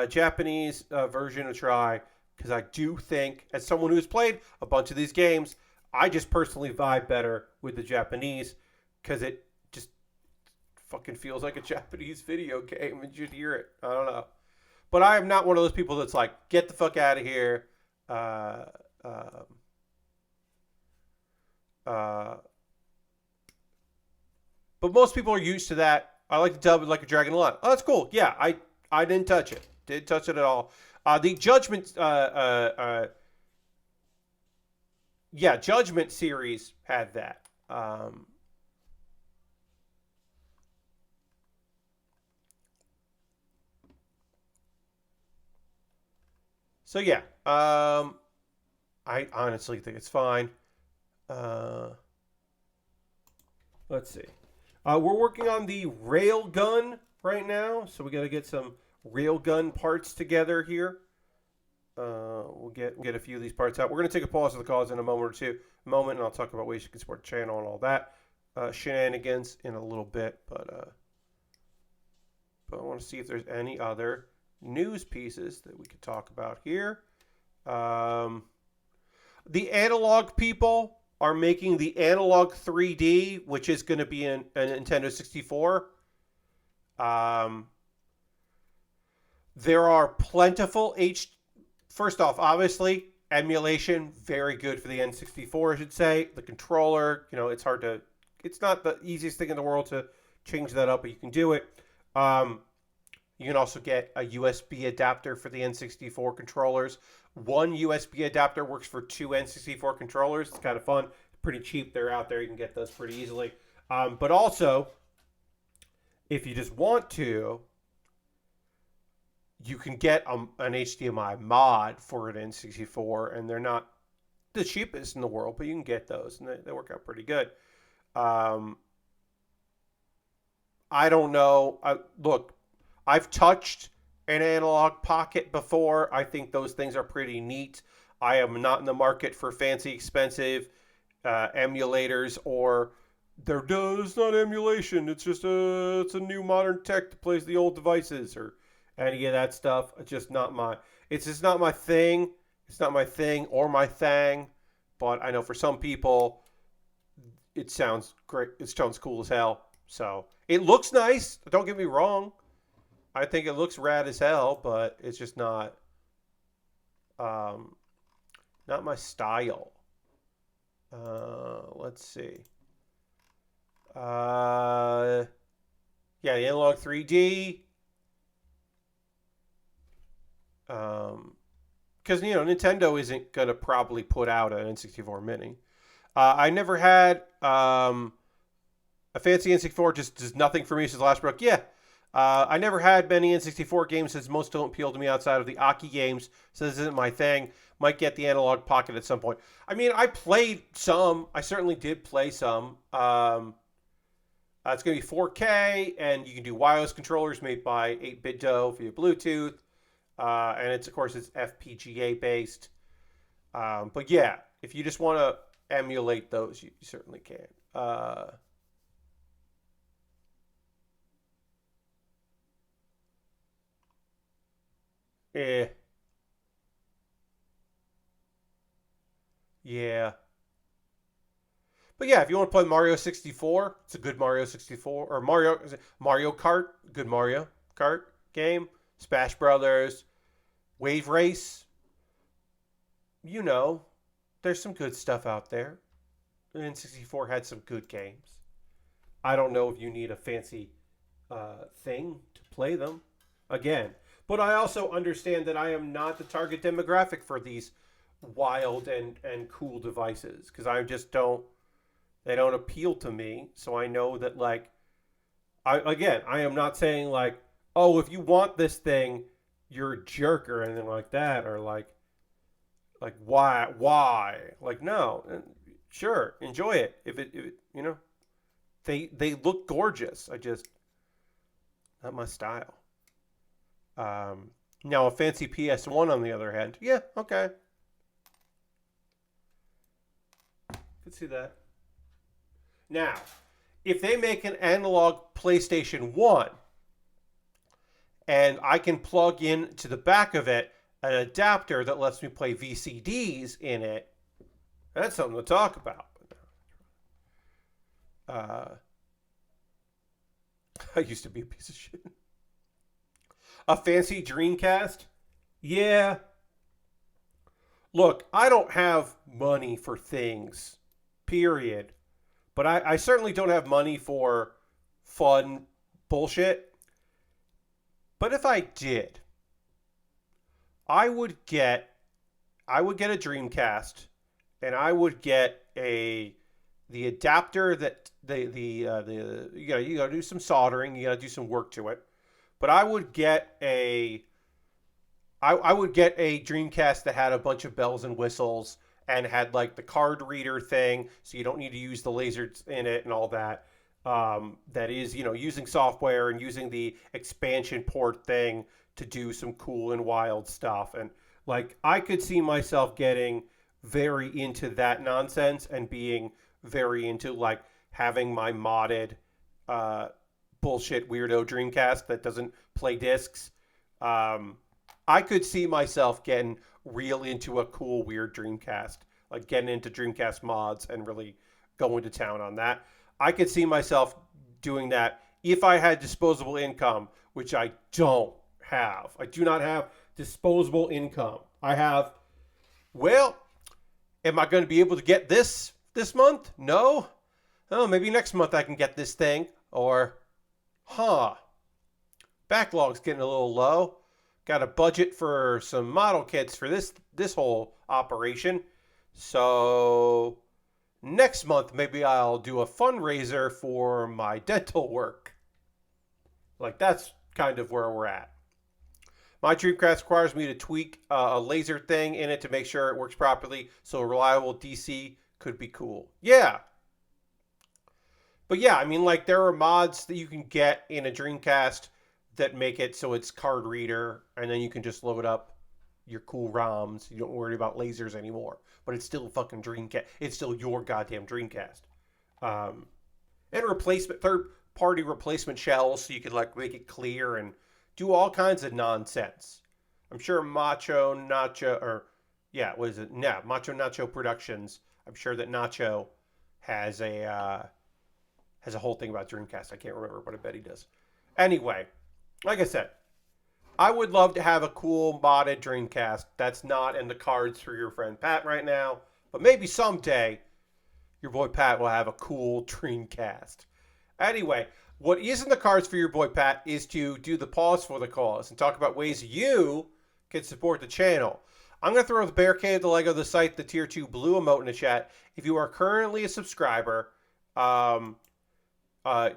Japanese version a try, because I do think, as someone who's played a bunch of these games, I just personally vibe better with the Japanese, because it just fucking feels like a Japanese video game and you'd hear it. I don't know. But I am not one of those people that's like, get the fuck out of here. But most people are used to that. I like the dub Like a Dragon a lot. Oh, that's cool. Yeah, I didn't touch it. Didn't touch it at all. The Judgment Judgment series had that. So yeah, I honestly think it's fine. Let's see. We're working on the railgun right now, so we got to get some railgun parts together here. We'll get a few of these parts out. We're going to take a pause of the calls in a moment, and I'll talk about ways you can support the channel and all that shenanigans in a little bit. But I want to see if there's any other news pieces that we could talk about here. The analog people are making the analog 3D, which is going to be a Nintendo 64. There are plentiful First off, obviously, emulation, very good for the N64, I should say. The controller, it's not the easiest thing in the world to change that up, but you can do it. You can also get a USB adapter for the N64 controllers. One USB adapter works for two N64 controllers. It's kind of fun. Pretty cheap. They're out there. You can get those pretty easily. But also, if you just want to, you can get an HDMI mod for an N64, and they're not the cheapest in the world, but you can get those, and they work out pretty good. I don't know. Look, I've touched an analog pocket before. I think those things are pretty neat. I am not in the market for fancy, expensive emulators, or it's not emulation. It's just it's a new modern tech that plays the old devices or any of that stuff. It's just not my thing. It's not my thing or my thing. But I know for some people, it sounds great. It sounds cool as hell. So it looks nice. Don't get me wrong. I think it looks rad as hell, but it's just not my style. Let's see. The analog 3D. Because Nintendo isn't gonna probably put out an N64 Mini. I never had a fancy N64. Just does nothing for me since the last book. Yeah. I never had many N64 games since most don't appeal to me outside of the Aki games, so this isn't my thing. Might get the analog pocket at some point. I mean, I played some. I certainly did play some. It's going to be 4K, and you can do wireless controllers made by 8-Bit Do via Bluetooth. And it's FPGA based. But yeah, if you just want to emulate those, you certainly can. Yeah. But yeah, if you want to play Mario 64, it's a good Mario 64. Or Mario Kart, good Mario Kart game. Smash Brothers, Wave Race. There's some good stuff out there. The N64 had some good games. I don't know if you need a fancy thing to play them. Again, but I also understand that I am not the target demographic for these wild and cool devices, because I just they don't appeal to me. So I know that, like, I am not saying like, oh, if you want this thing, you're a jerk or anything like that, or like why? Like, no, sure, enjoy it. If it they look gorgeous. Not my style. Now a fancy PS1 on the other hand, yeah, okay, could see that. Now, if they make an analog PlayStation 1 and I can plug in to the back of it an adapter that lets me play VCDs in it, that's something to talk about. I used to be a piece of shit. A fancy Dreamcast? Yeah. Look, I don't have money for things, period. But I certainly don't have money for fun bullshit. But if I did, I would get a Dreamcast, and I would get the adapter that you gotta do some soldering, you gotta do some work to it. But I would get a Dreamcast that had a bunch of bells and whistles and had like the card reader thing, so you don't need to use the lasers in it and all that. That is, using software and using the expansion port thing to do some cool and wild stuff. And like, I could see myself getting very into that nonsense and being very into like having my modded bullshit weirdo Dreamcast that doesn't play discs. I could see myself getting real into a cool weird Dreamcast, like getting into Dreamcast mods and really going to town on that. I could see myself doing that if I had disposable income, which I don't have. I do not have disposable income. I have, well, am I going to be able to get this month? No. Oh, maybe next month I can get this thing. Or, backlog's getting a little low. Got a budget for some model kits for this whole operation. So next month maybe I'll do a fundraiser for my dental work. Like, that's kind of where we're at. My Dreamcast requires me to tweak a laser thing in it to make sure it works properly, so a reliable DC could be cool. Yeah. But yeah, I mean, like, there are mods that you can get in a Dreamcast that make it so it's card reader, and then you can just load up your cool ROMs. You don't worry about lasers anymore. But it's still a fucking Dreamcast. It's still your goddamn Dreamcast. And third-party replacement shells, so you can, like, make it clear and do all kinds of nonsense. I'm sure Macho Nacho Productions. I'm sure that Nacho has a whole thing about Dreamcast. I can't remember, but I bet he does. Anyway, like I said, I would love to have a cool modded Dreamcast. That's not in the cards for your friend Pat right now, but maybe someday your boy Pat will have a cool Dreamcast. Anyway, what is in the cards for your boy Pat is to do the pause for the cause and talk about ways you can support the channel. I'm going to throw the Bear Cave, the Lego, the site, the Tier 2 blue emote in the chat. If you are currently a subscriber,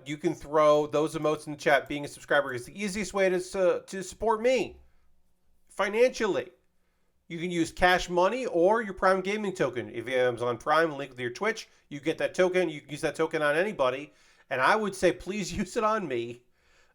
you can throw those emotes in the chat. Being a subscriber is the easiest way to support me financially. You can use cash money or your Prime Gaming token. If you have Amazon Prime, link with your Twitch, you get that token. You can use that token on anybody. And I would say please use it on me.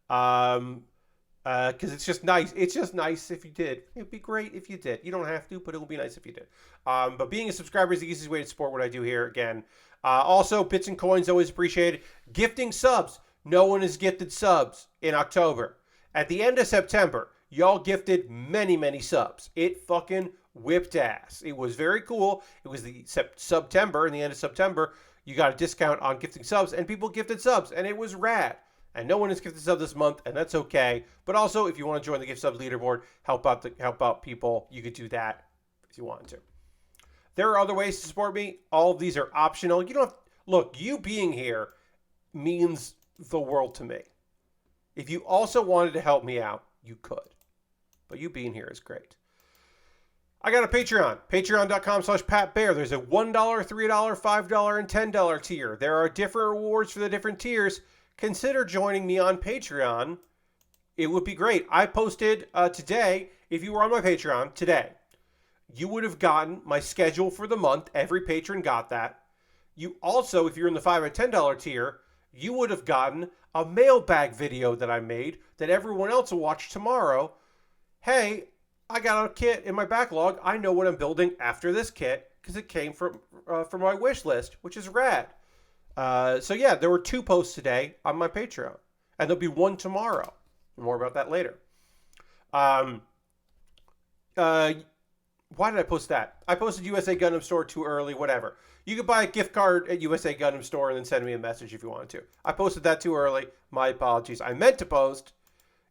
Because it's just nice. It's just nice if you did. It'd be great if you did. You don't have to, but it would be nice if you did. But being a subscriber is the easiest way to support what I do here. Again, also, bits and coins always appreciated. Gifting subs. No one has gifted subs in October. At the end of September, y'all gifted many, many subs. It fucking whipped ass. It was very cool. It was the September, in the end of September, you got a discount on gifting subs, and people gifted subs, and it was rad. And no one has gifted subs this month, and that's okay. But also, if you want to join the gift sub leaderboard, help out people, you could do that if you want to. There are other ways to support me. All of these are optional. You don't have, look, you being here means the world to me. If you also wanted to help me out, you could. But you being here is great. I got a Patreon. Patreon.com/PatBear. There's a $1, $3, $5, and $10 tier. There are different rewards for the different tiers. Consider joining me on Patreon. It would be great. I posted today, if you were on my Patreon today, you would have gotten my schedule for the month. Every patron got that. You also, if you're in the $5 and $10 tier, you would have gotten a mailbag video that I made that everyone else will watch tomorrow. Hey, I got a kit in my backlog. I know what I'm building after this kit because it came from my wish list, which is rad. So yeah, there were 2 posts today on my Patreon, and there'll be 1 tomorrow. More about that later. Why did I post that? I posted USA Gundam Store too early, whatever. You could buy a gift card at USA Gundam Store and then send me a message if you wanted to. I posted that too early. My apologies. I meant to post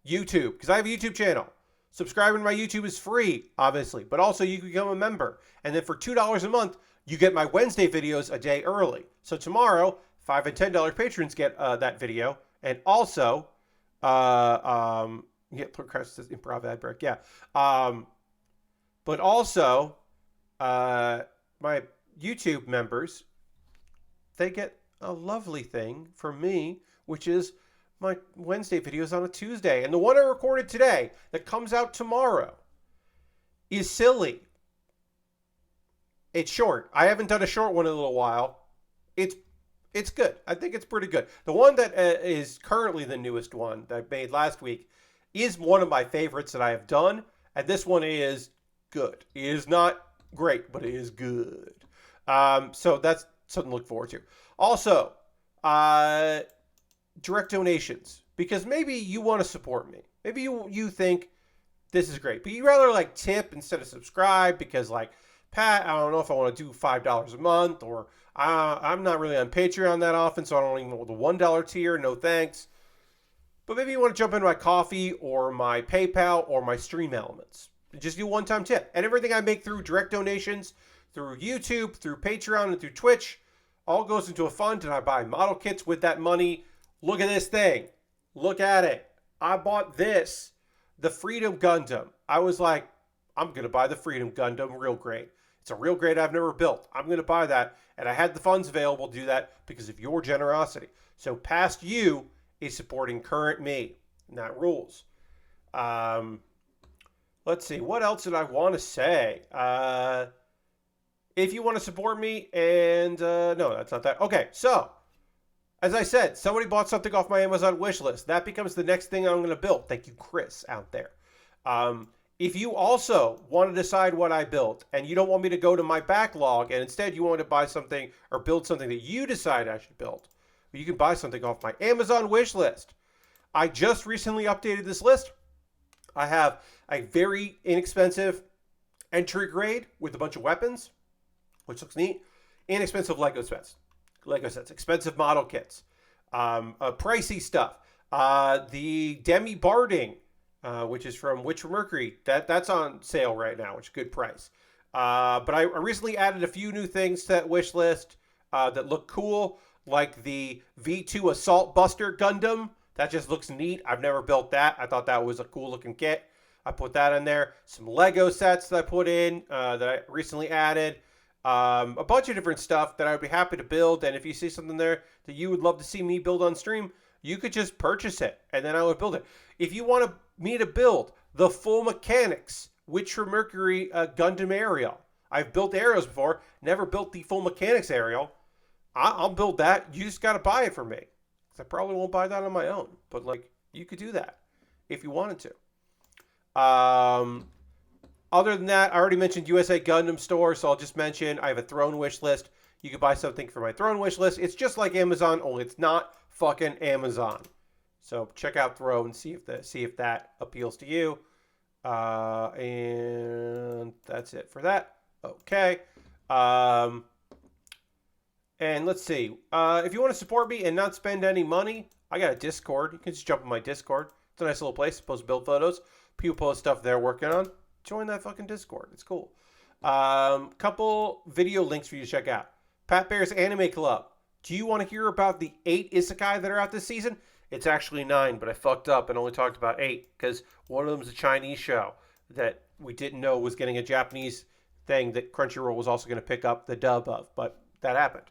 YouTube because I have a YouTube channel. Subscribing to my YouTube is free, obviously, but also you can become a member. And then for $2 a month, you get my Wednesday videos a day early. So tomorrow, $5 and $10 patrons get that video. And also, says improv ad break, yeah. But also, my YouTube members, they get a lovely thing from me, which is my Wednesday videos on a Tuesday. And the one I recorded today that comes out tomorrow is silly. It's short. I haven't done a short one in a little while. It's good. I think it's pretty good. The one that is currently the newest one that I made last week is one of my favorites that I have done. And this one is good. It is not great, but it is good. So that's something to look forward to. Also, direct donations, because maybe you want to support me. Maybe you think this is great, but you rather like tip instead of subscribe because like, Pat, I don't know if I want to do $5 a month, or I'm not really on Patreon that often, so I don't even know the $1 tier. No thanks. But maybe you want to jump into my Coffee or my PayPal or my Stream Elements. Just do a one-time tip. And everything I make through direct donations, through YouTube, through Patreon, and through Twitch, all goes into a fund, and I buy model kits with that money. Look at this thing. Look at it. I bought this. The Freedom Gundam. I was like, I'm going to buy the Freedom Gundam real grade. It's a real grade I've never built. I'm going to buy that. And I had the funds available to do that because of your generosity. So past you is supporting current me. And that rules. Let's see. What else did I want to say? If you want to support me and... no, that's not that. Okay, so... As I said, somebody bought something off my Amazon wish list. That becomes the next thing I'm going to build. Thank you, Chris, out there. If you also want to decide what I built and you don't want me to go to my backlog and instead you want to buy something or build something that you decide I should build, you can buy something off my Amazon wish list. I just recently updated this list. I have a very inexpensive entry grade with a bunch of weapons, which looks neat. Inexpensive Lego sets. Expensive model kits, pricey stuff. The Demi Barding, which is from Witch from Mercury, that's on sale right now, which is a good price. But I recently added a few new things to that wish list that look cool, like the V2 Assault Buster Gundam. That just looks neat. I've never built that. I thought that was a cool looking kit. I put that in there. Some Lego sets that I put in that I recently added. A bunch of different stuff that I would be happy to build. And if you see something there that you would love to see me build on stream, you could just purchase it and then I would build it. If you want me to build the full mechanics Witch from Mercury Gundam aerial, I've built aerials before, never built the full mechanics aerial. I'll build that. You just got to buy it from me. I probably won't buy that on my own, but like you could do that if you wanted to. Other than that, I already mentioned USA Gundam Store, so I'll just mention I have a Throne wish list. You can buy something for my Throne wish list. It's just like Amazon, only it's not fucking Amazon. So check out Throne, see if that appeals to you. And that's it for that. Okay. And let's see. If you want to support me and not spend any money, I got a Discord. You can just jump on my Discord. It's a nice little place. Post build photos. People post stuff they're working on. Join that fucking Discord. It's cool. Couple video links for you to check out. Pat Bear's Anime Club. Do you want to hear about the 8 isekai that are out this season? It's actually 9, but I fucked up and only talked about 8 because one of them is a Chinese show that we didn't know was getting a Japanese thing that Crunchyroll was also going to pick up the dub of, but that happened.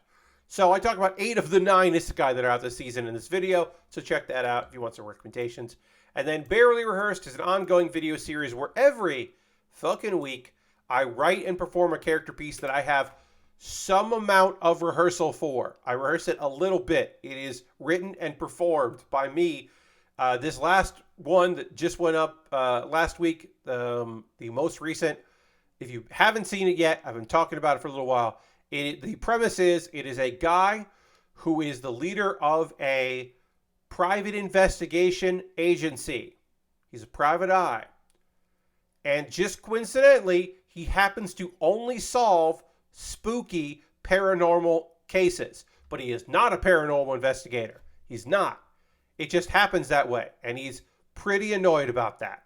So I talk about 8 of the 9 isekai that are out this season in this video, so check that out if you want some recommendations. And then Baerly Rehearsed is an ongoing video series where every fucking week I write and perform a character piece that I have some amount of rehearsal for. I rehearse it a little bit. It is written and performed by me. This last one that just went up last week, the most recent, if you haven't seen it yet, I've been talking about it for a little while. The premise is it is a guy who is the leader of a private investigation agency. He's a private eye. And just coincidentally, he happens to only solve spooky paranormal cases. But he is not a paranormal investigator. He's not. It just happens that way. And he's pretty annoyed about that.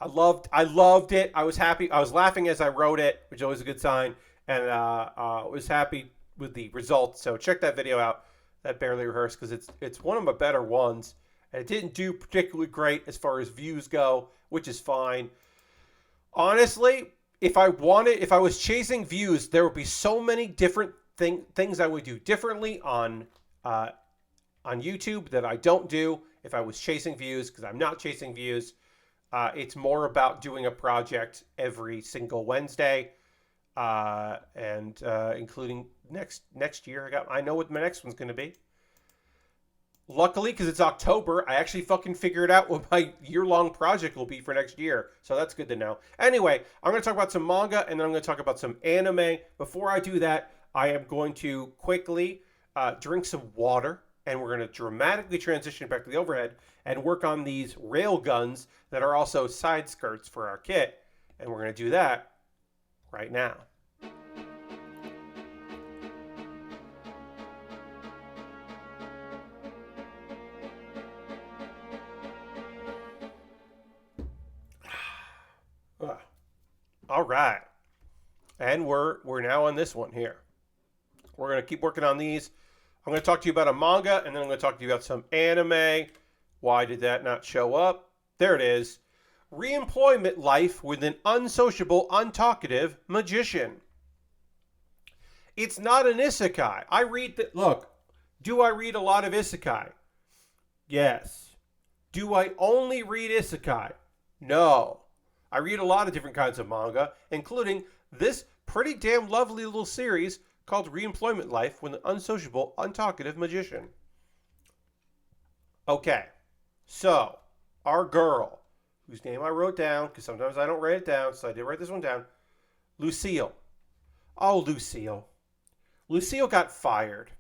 I loved it. I was happy. I was laughing as I wrote it, which is always a good sign. And was happy with the results. So check that video out, that Baerly Rehearsed, because it's one of my better ones. And it didn't do particularly great as far as views go, which is fine. Honestly, if I was chasing views, there would be so many different things I would do differently on YouTube that I don't do if I was chasing views, because I'm not chasing views. It's more about doing a project every single Wednesday, and including next year. I know what my next one's going to be. Luckily, because it's October, I actually fucking figured out what my year-long project will be for next year. So that's good to know. Anyway, I'm going to talk about some manga, and then I'm going to talk about some anime. Before I do that, I am going to quickly drink some water, and we're going to dramatically transition back to the overhead and work on these rail guns that are also side skirts for our kit. And we're going to do that right now. All right. And we're now on this one here. We're going to keep working on these. I'm going to talk to you about a manga, and then I'm going to talk to you about some anime. Why did that not show up? There it is. Reemployment life with an unsociable, untalkative magician. It's not an isekai. Look, do I read a lot of isekai? Yes. Do I only read isekai? No. I read a lot of different kinds of manga, including this pretty damn lovely little series called Reemployment Life with an Unsociable, Untalkative Magician. Okay, so our girl, whose name I wrote down, because sometimes I don't write it down, so I did write this one down, Lucille. Oh, Lucille. Lucille got fired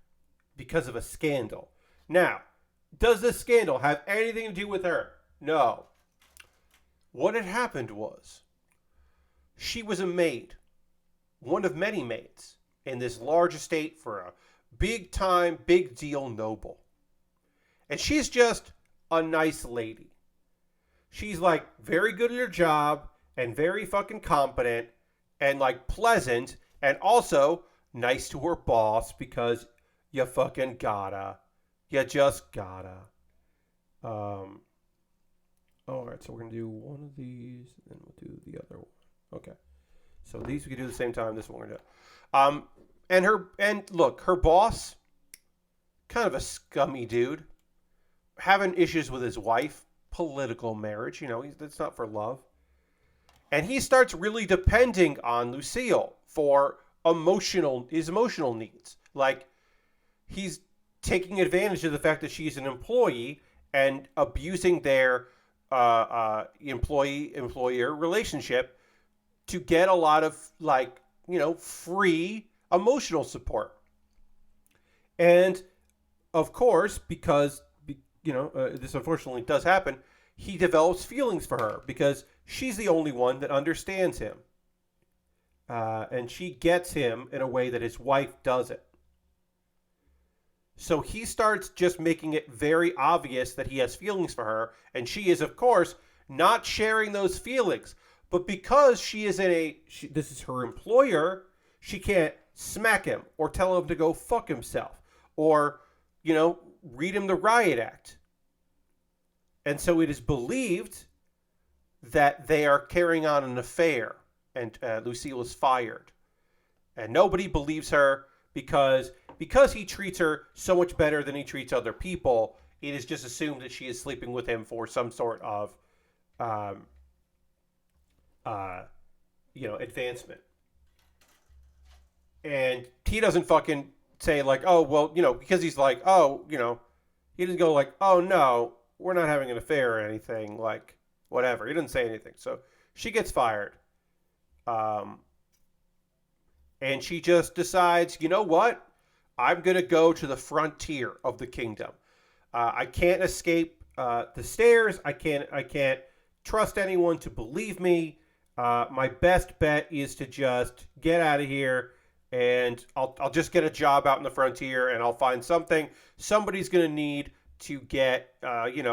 because of a scandal. Now, does this scandal have anything to do with her? No. What had happened was, she was a maid, one of many maids, in this large estate for a big time, big deal noble. And she's just a nice lady. She's like very good at her job and very fucking competent and like pleasant and also nice to her boss because you fucking gotta. You just gotta. All right, so we're gonna do one of these, and then we'll do the other one. Okay. So these we can do at the same time. This one we're gonna do. And look, her boss, kind of a scummy dude, having issues with his wife, political marriage. You know, it's not for love. And he starts really depending on Lucille for his emotional needs. Like, he's taking advantage of the fact that she's an employee and abusing their employee-employer relationship to get a lot of, like, you know, free emotional support. And, of course, because, you know, this unfortunately does happen, he develops feelings for her because she's the only one that understands him. And she gets him in a way that his wife doesn't. So he starts just making it very obvious that he has feelings for her, and she is, of course, not sharing those feelings. But because she is this is her employer, she can't smack him or tell him to go fuck himself or, you know, read him the riot act. And so it is believed that they are carrying on an affair, and Lucille is fired. And nobody believes her because he treats her so much better than he treats other people. It is just assumed that she is sleeping with him for some sort of, advancement. And he doesn't fucking say like, oh, well, you know, because he's like, oh, you know, he doesn't go like, oh, no, we're not having an affair or anything, like, whatever. He doesn't say anything. So she gets fired. And she just decides, you know what? I'm going to go to the frontier of the kingdom. I can't escape the stairs. I can't trust anyone to believe me. My best bet is to just get out of here, and I'll just get a job out in the frontier, and I'll find something. Somebody's going to need to get,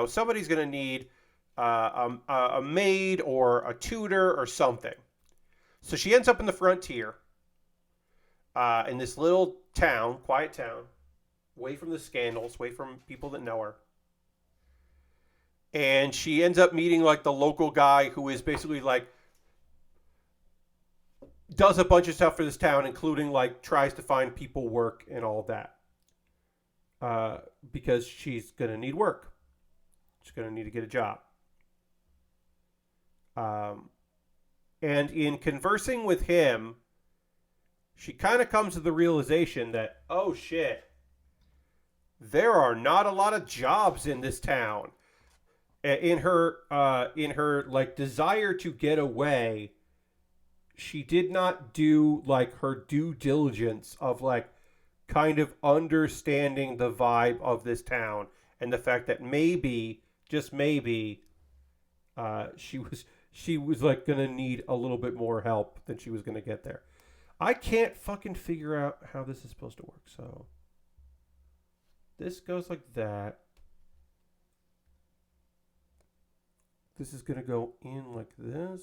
somebody's going to need a maid or a tutor or something. So she ends up in the frontier, in this little town, quiet town, away from the scandals, away from people that know her. And she ends up meeting like the local guy who is basically like, does a bunch of stuff for this town, including like tries to find people work and all that. Because she's going to need work. She's going to need to get a job. And in conversing with him, she kind of comes to the realization that, oh shit, there are not a lot of jobs in this town. In her like desire to get away, she did not do like her due diligence of like kind of understanding the vibe of this town and the fact that maybe, just maybe, she was like gonna need a little bit more help than she was gonna get there. I can't fucking figure out how this is supposed to work. So this goes like that. This is gonna go in like this.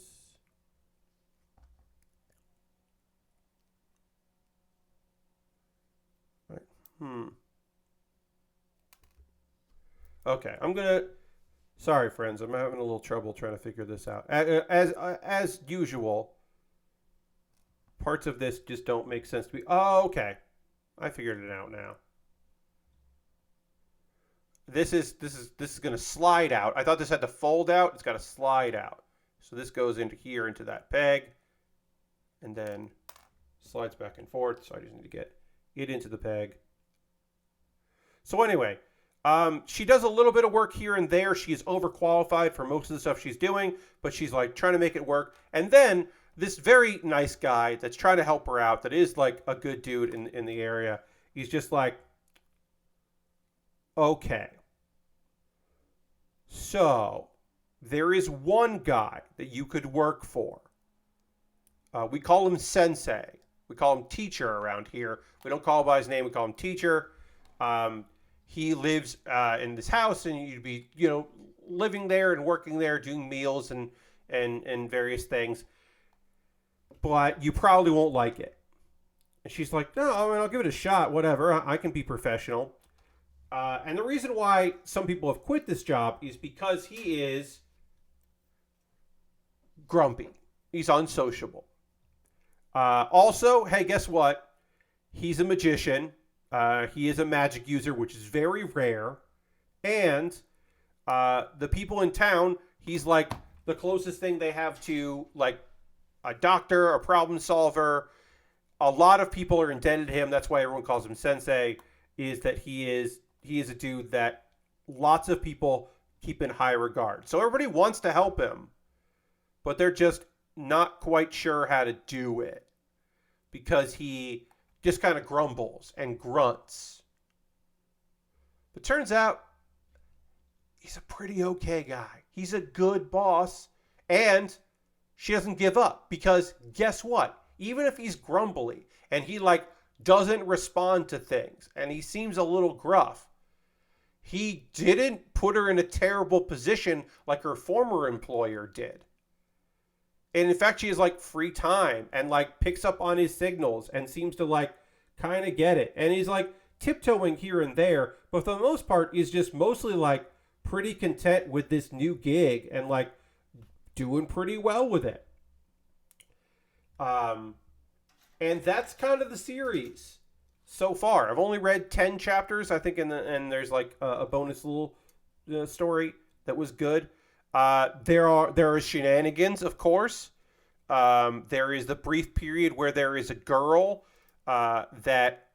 Okay, I'm gonna. Sorry, friends, I'm having a little trouble trying to figure this out. As usual, parts of this just don't make sense to me. Oh, okay, I figured it out now. This is gonna slide out. I thought this had to fold out. It's got to slide out. So this goes into here into that peg, and then slides back and forth. So I just need to get it into the peg. So anyway, she does a little bit of work here and there. She is overqualified for most of the stuff she's doing, but she's like trying to make it work. And then this very nice guy that's trying to help her out, that is like a good dude in the area, he's just like, okay, so there is one guy that you could work for. We call him Sensei. We call him teacher around here. We don't call him by his name. We call him teacher. He lives in this house, and you'd be, living there and working there, doing meals and various things. But you probably won't like it. And she's like, no, I mean, I'll give it a shot. Whatever. I can be professional. And the reason why some people have quit this job is because he is grumpy. He's unsociable. Also, hey, guess what? He's a magician. He is a magic user, which is very rare. And the people in town, he's like the closest thing they have to like a doctor, a problem solver. A lot of people are indebted to him. That's why everyone calls him Sensei, is that he is a dude that lots of people keep in high regard. So everybody wants to help him, but they're just not quite sure how to do it because he just kind of grumbles and grunts. But turns out he's a pretty okay guy. He's a good boss, and she doesn't give up because guess what? Even if he's grumbly and he like doesn't respond to things and he seems a little gruff, he didn't put her in a terrible position like her former employer did. And in fact, she has like free time and like picks up on his signals and seems to like kind of get it. And he's like tiptoeing here and there, but for the most part, is just mostly like pretty content with this new gig and like doing pretty well with it. And that's kind of the series so far. I've only read 10 chapters, I think, and there's like a bonus little story that was good. There are shenanigans, of course. There is the brief period where there is a girl that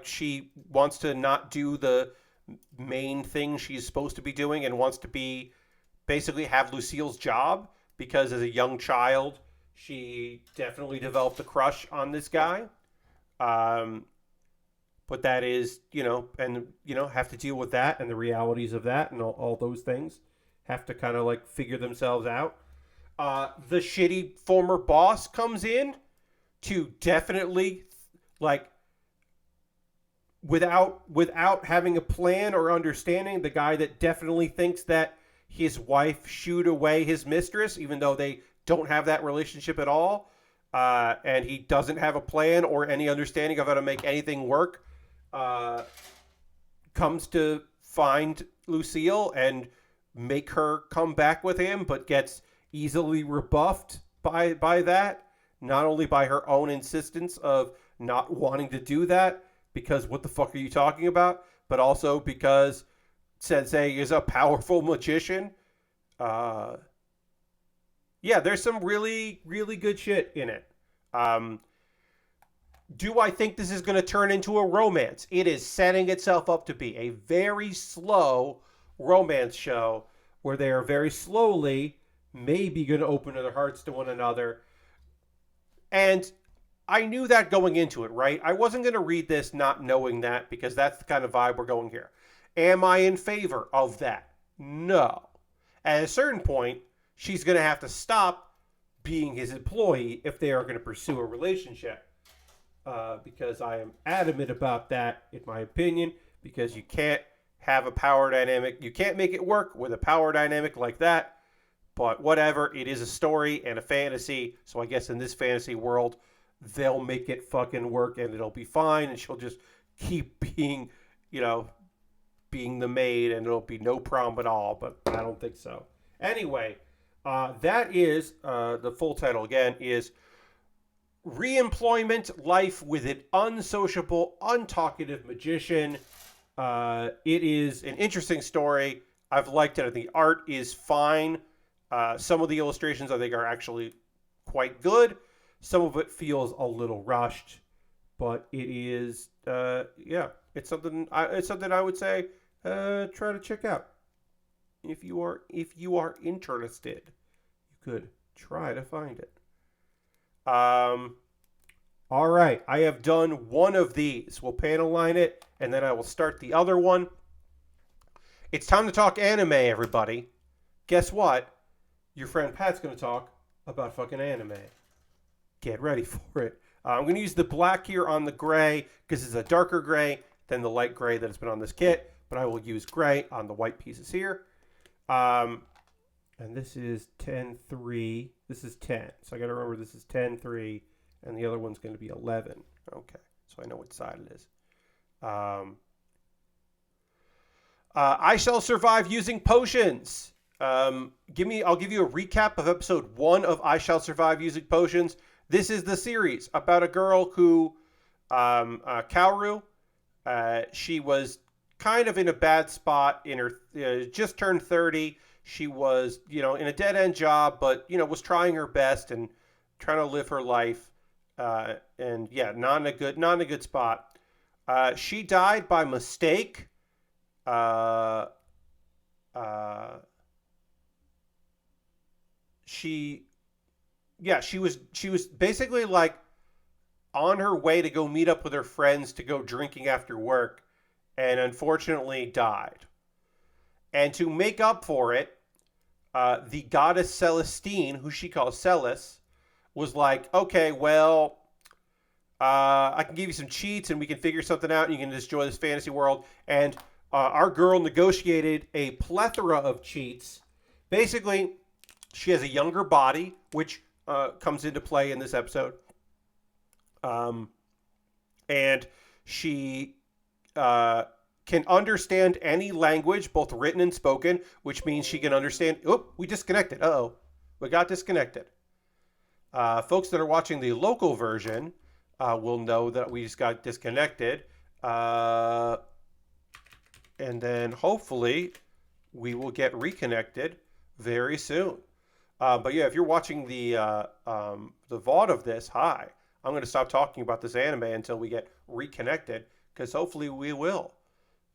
she wants to not do the main thing she's supposed to be doing and wants to be basically have Lucille's job because as a young child she definitely developed a crush on this guy. But that is, have to deal with that and the realities of that and all those things have to kind of like figure themselves out. The shitty former boss comes in to definitely like without having a plan or understanding, the guy that definitely thinks that his wife shooed away his mistress, even though they don't have that relationship at all. And he doesn't have a plan or any understanding of how to make anything work, comes to find Lucille and make her come back with him, but gets easily rebuffed by that, not only by her own insistence of not wanting to do that, because what the fuck are you talking about, but also because Sensei is a powerful magician. Yeah, there's some really, really good shit in it. Do I think this is going to turn into a romance? It is setting itself up to be a very slow romance show where they are very slowly maybe going to open their hearts to one another. And I knew that going into it, right? I wasn't going to read this not knowing that because that's the kind of vibe we're going here. Am I in favor of that? No. At a certain point, she's going to have to stop being his employee if they are going to pursue a relationship. Because I am adamant about that, in my opinion, because you can't have a power dynamic. You can't make it work with a power dynamic like that. But whatever, it is a story and a fantasy. So I guess in this fantasy world, they'll make it fucking work and it'll be fine, and she'll just keep being, you know, being the maid, and it'll be no problem at all. But I don't think so. Anyway, that is the full title again is Reemployment: Life with an Unsociable, Untalkative Magician. It is an interesting story. I've liked it. I think the art is fine. Some of the illustrations I think are actually quite good. Some of it feels a little rushed, but it is, it's something. It's something I would say try to check out if you are interested. You could try to find it. All right, I have done one of these. We'll panel line it, and then I will start the other one. It's time to talk anime, everybody. Guess what? Your friend Pat's going to talk about fucking anime. Get ready for it. I'm going to use the black here on the gray because it's a darker gray than the light gray that has been on this kit, but I will use gray on the white pieces here. And this is 10-3. This is 10. So I got to remember this is 10-3, and the other one's going to be 11. Okay, so I know what side it is. I shall survive using potions. I'll give you a recap of episode 1 of I Shall Survive Using Potions. This is the series about a girl who, Kaoru, she was kind of in a bad spot in her, just turned 30. She was, in a dead-end job, but, was trying her best and trying to live her life. Not in a good spot. She died by mistake. She was basically like on her way to go meet up with her friends to go drinking after work, and unfortunately died. And to make up for it, the goddess Celestine, who she calls Celis, was like, okay, well, I can give you some cheats and we can figure something out and you can destroy this fantasy world. And our girl negotiated a plethora of cheats. Basically, she has a younger body, which comes into play in this episode. And she can understand any language, both written and spoken, which means she can understand... Oh, we disconnected. Uh-oh. We got disconnected. Folks that are watching the local version will know that we just got disconnected. And then hopefully we will get reconnected very soon. But yeah, if you're watching the VOD of this, hi. I'm going to stop talking about this anime until we get reconnected, because hopefully we will.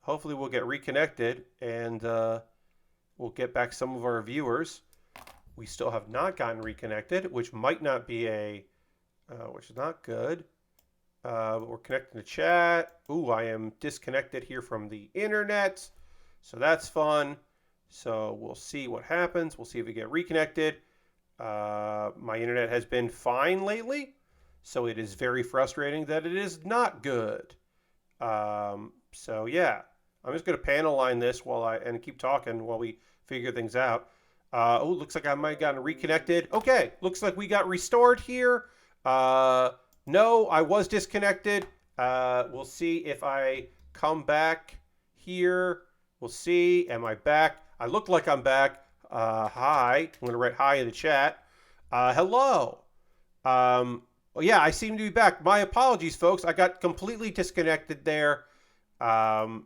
Hopefully we'll get reconnected and we'll get back some of our viewers. We still have not gotten reconnected, which might not be which is not good. But we're connecting to chat. Ooh, I am disconnected here from the internet. So that's fun. So we'll see what happens. We'll see if we get reconnected. My internet has been fine lately, so it is very frustrating that it is not good. So yeah, I'm just going to panel line this and keep talking while we figure things out. Looks like I might have gotten reconnected. Okay, looks like we got restored here. No, I was disconnected. We'll see if I come back here. We'll see. Am I back? I look like I'm back. Hi. I'm going to write hi in the chat. Hello. Yeah, I seem to be back. My apologies, folks. I got completely disconnected there. And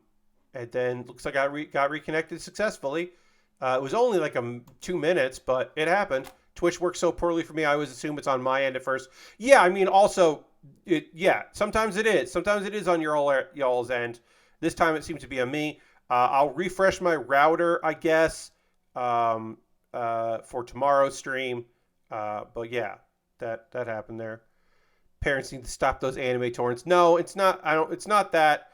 then looks like I got reconnected successfully. It was only like 2 minutes, but it happened. Twitch works so poorly for me, I always assume it's on my end at first. Yeah, I mean, also, sometimes it is. Sometimes it is on y'all's end. This time it seems to be on me. I'll refresh my router, I guess, for tomorrow's stream. But yeah, that happened there. Parents need to stop those anime torrents. No, it's not. It's not that.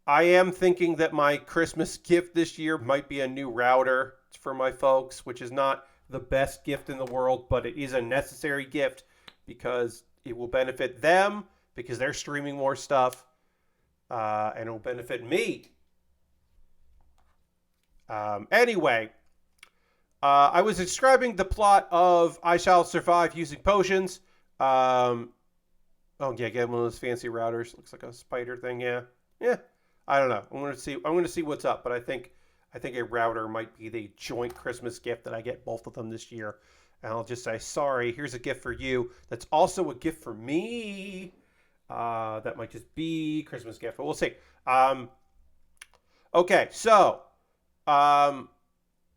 I am thinking that my Christmas gift this year might be a new router for my folks, which is not the best gift in the world, but it is a necessary gift because it will benefit them because they're streaming more stuff, and it will benefit me. Anyway, I was describing the plot of I Shall Survive Using Potions. Oh yeah, get one of those fancy routers. Looks like a spider thing. Yeah, yeah. I don't know. I'm gonna see. I'm gonna see what's up. But I think a router might be the joint Christmas gift that I get both of them this year. And I'll just say, sorry. Here's a gift for you. That's also a gift for me. That might just be Christmas gift, but we'll see. Okay, so um,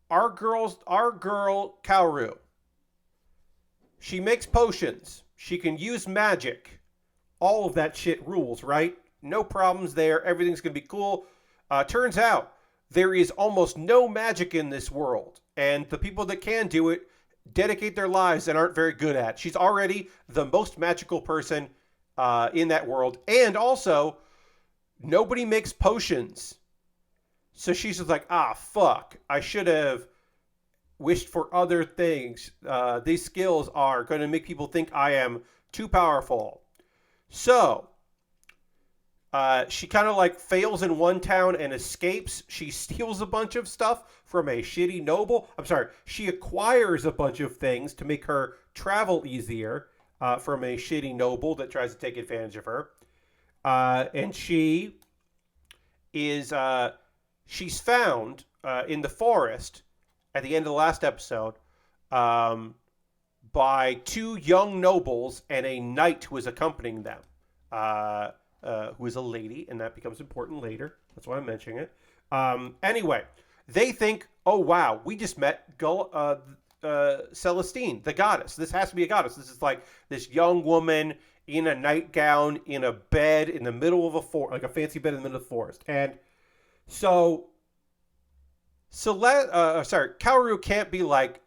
our girl Kaoru, she makes potions. She can use magic. All of that shit rules, right? No problems there. Everything's going to be cool. Turns out there is almost no magic in this world. And the people that can do it dedicate their lives and aren't very good at it. She's already the most magical person in that world. And also, nobody makes potions. So she's just like, fuck. I should have wished for other things. These skills are going to make people think I am too powerful. So she kind of like fails in one town and escapes. She steals a bunch of stuff from a shitty noble. I'm sorry, she acquires a bunch of things to make her travel easier from a shitty noble that tries to take advantage of her. And she is she's found in the forest at the end of the last episode by two young nobles and a knight who is accompanying them. Who is a lady, and that becomes important later. That's why I'm mentioning it. Anyway, they think, oh, wow, we just met Celestine, the goddess. This has to be a goddess. This is like this young woman in a nightgown, in a bed in the middle of a forest, like a fancy bed in the middle of the forest. And so, Kaoru can't be like,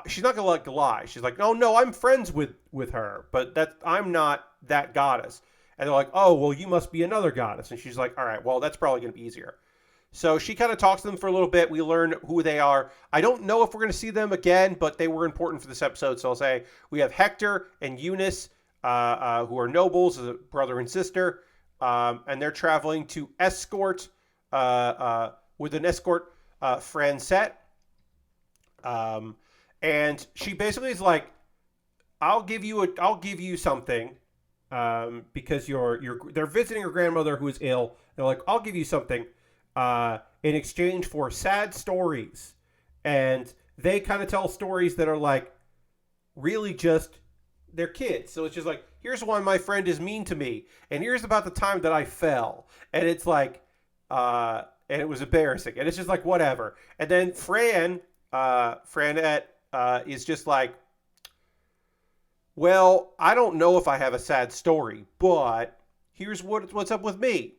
she's not going to lie. She's like, oh, no, I'm friends with her, but I'm not that goddess. And they're like, oh, well, you must be another goddess. And she's like, all right, well, that's probably going to be easier. So she kind of talks to them for a little bit. We learn who they are. I don't know if we're going to see them again, but they were important for this episode. So I'll say we have Hector and Eunice, who are nobles, a brother and sister. And they're traveling to escort, with an escort, Francette. And she basically is like, I'll give you something. Because they're visiting her grandmother who is ill. They're like, I'll give you something in exchange for sad stories. And they kind of tell stories that are like really just their kids. So it's just like, here's why my friend is mean to me. And here's about the time that I fell. And it's like, and it was embarrassing. And it's just like, whatever. And then Franette is just like, well, I don't know if I have a sad story, but here's what's up with me.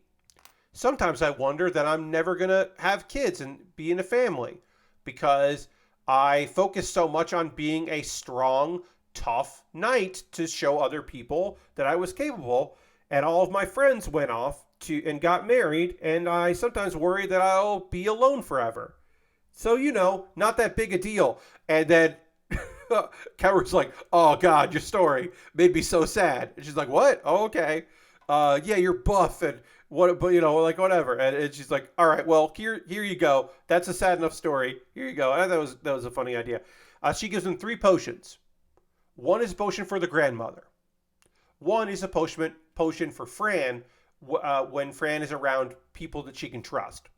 Sometimes I wonder that I'm never going to have kids and be in a family because I focus so much on being a strong, tough knight to show other people that I was capable. And all of my friends went off and got married, and I sometimes worry that I'll be alone forever. So, not that big a deal. And then Kaoru's like, oh God, your story made me so sad. And she's like, what? Oh, okay. Yeah, you're buff and what, but like whatever. And she's like, all right, well, here you go. That's a sad enough story. Here you go. And I thought that was a funny idea. She gives them 3 potions. One is a potion for the grandmother. One is a potion for Fran when Fran is around people that she can trust.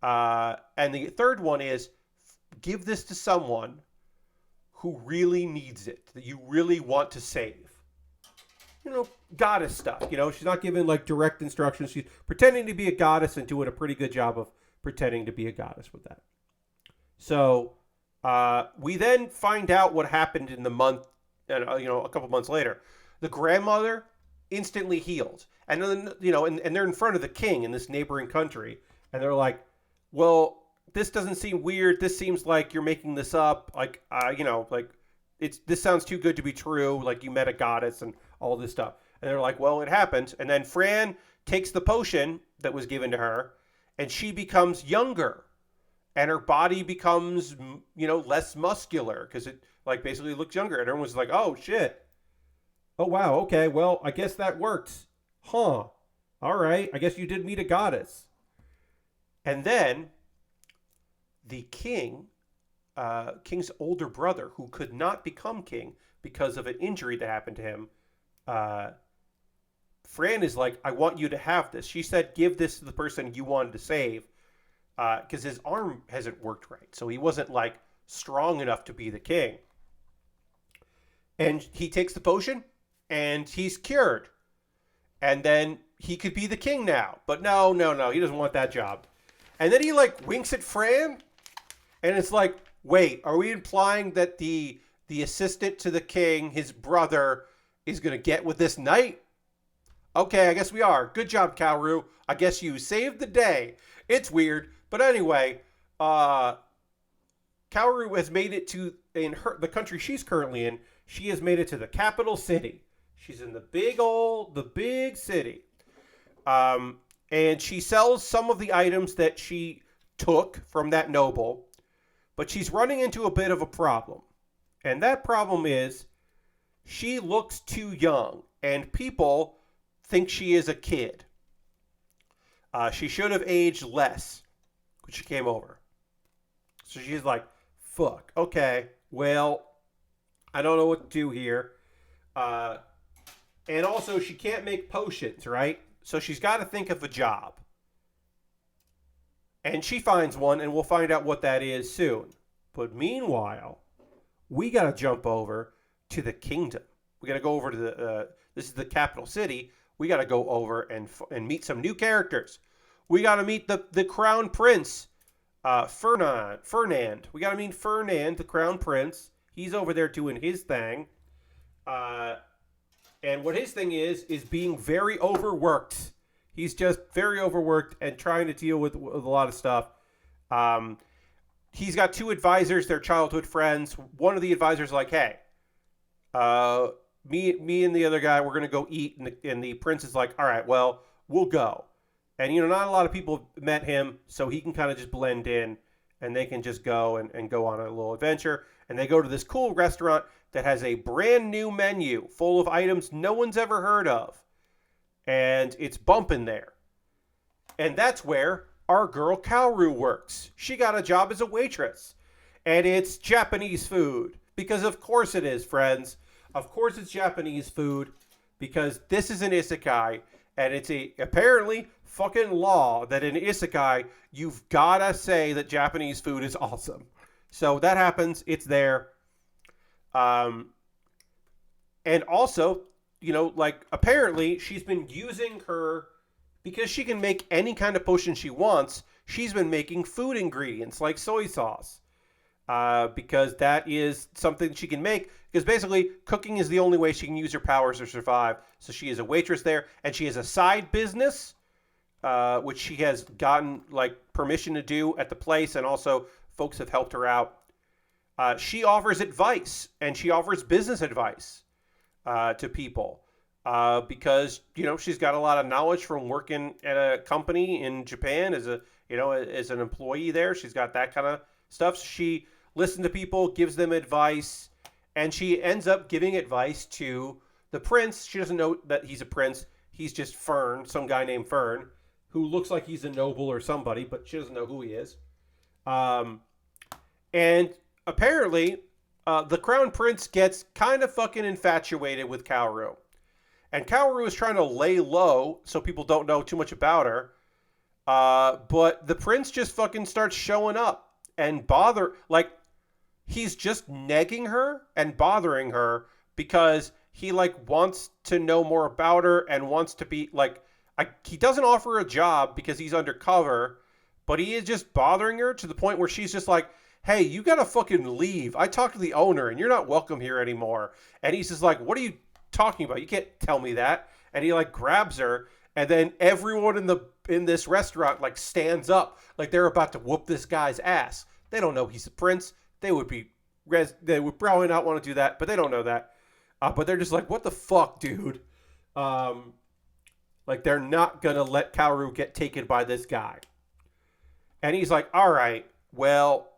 And the third one is give this to someone who really needs it, that you really want to save. Goddess stuff. She's not giving like direct instructions. She's pretending to be a goddess and doing a pretty good job of pretending to be a goddess with that. So we then find out what happened in the month, and a couple months later. The grandmother instantly healed. And then, and they're in front of the king in this neighboring country. And they're like, well, this doesn't seem weird. This seems like you're making this up. Like, this sounds too good to be true. Like you met a goddess and all this stuff. And they're like, well, it happened. And then Fran takes the potion that was given to her and she becomes younger and her body becomes, less muscular because it like basically looks younger. And everyone's like, oh shit. Oh, wow. Okay. Well, I guess that works. Huh. All right. I guess you did meet a goddess. And then the king's older brother, who could not become king because of an injury that happened to him, Fran is like, I want you to have this. She said, give this to the person you wanted to save, because his arm hasn't worked right. So he wasn't like strong enough to be the king. And he takes the potion and he's cured. And then he could be the king now. But no, he doesn't want that job. And then he like winks at Fran. And it's like, wait, are we implying that the assistant to the king, his brother, is going to get with this knight? Okay, I guess we are. Good job, Kaoru. I guess you saved the day. It's weird. But anyway, Kaoru has made it to the country she's currently in. She has made it to the capital city. She's in the big city. And she sells some of the items that she took from that noble. But she's running into a bit of a problem. And that problem is she looks too young. And people think she is a kid. She should have aged less when she came over. So she's like, fuck, okay, well, I don't know what to do here. And also, she can't make potions, right? So she's got to think of a job. And she finds one, and we'll find out what that is soon. But meanwhile, we got to jump over to the kingdom. We got to go over to this is the capital city. We got to go over and meet some new characters. We got to meet the crown prince, Fernand. We got to meet Fernand, the crown prince. He's over there doing his thing. And what his thing is being very overworked. He's just very overworked and trying to deal with a lot of stuff. He's got two advisors. They're childhood friends. One of the advisors is like, hey, me and the other guy, we're going to go eat. And the prince is like, all right, well, we'll go. And, not a lot of people met him, so he can kind of just blend in. And they can just go and go on a little adventure. And they go to this cool restaurant that has a brand new menu full of items no one's ever heard of. And it's bumping there. And that's where our girl Kaoru works. She got a job as a waitress. And it's Japanese food. Because of course it is, friends. Of course it's Japanese food. Because this is an isekai. And it's apparently fucking law that in isekai, you've got to say that Japanese food is awesome. So that happens. It's there. And also, apparently she's been using her, because she can make any kind of potion she wants, she's been making food ingredients like soy sauce. Because that is something she can make. Because basically, cooking is the only way she can use her powers to survive. So she is a waitress there, and she has a side business, which she has gotten permission to do at the place, and also folks have helped her out. She offers advice, and she offers business advice to people because she's got a lot of knowledge from working at a company in Japan as an employee there. She's got that kind of stuff. She listens to people, gives them advice, and she ends up giving advice to the prince. She doesn't know that he's a prince. He's just Fern, some guy named Fern, who looks like he's a noble or somebody, but she doesn't know who he is. And apparently, the crown prince gets kind of fucking infatuated with Kaoru. And Kaoru is trying to lay low so people don't know too much about her. But the prince just fucking starts showing up and he's just negging her and bothering her because he wants to know more about her and wants to be he doesn't offer her a job because he's undercover, but he is just bothering her to the point where she's just like, hey, you gotta fucking leave. I talked to the owner and you're not welcome here anymore. And he's just like, what are you talking about? You can't tell me that. And he grabs her, and then everyone in this restaurant stands up like they're about to whoop this guy's ass. They don't know he's a prince. They would probably not want to do that, but they don't know that. But they're just like, what the fuck, dude? They're not gonna let Kaoru get taken by this guy. And he's like, all right, well,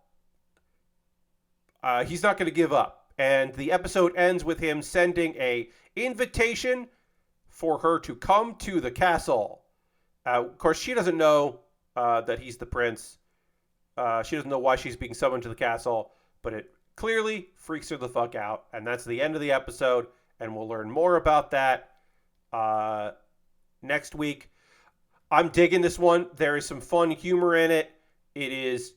he's not going to give up. And the episode ends with him sending a invitation for her to come to the castle. Of course, she doesn't know that he's the prince. She doesn't know why she's being summoned to the castle, but it clearly freaks her the fuck out. And that's the end of the episode, and we'll learn more about that next week. I'm digging this one. There is some fun humor in it. It is.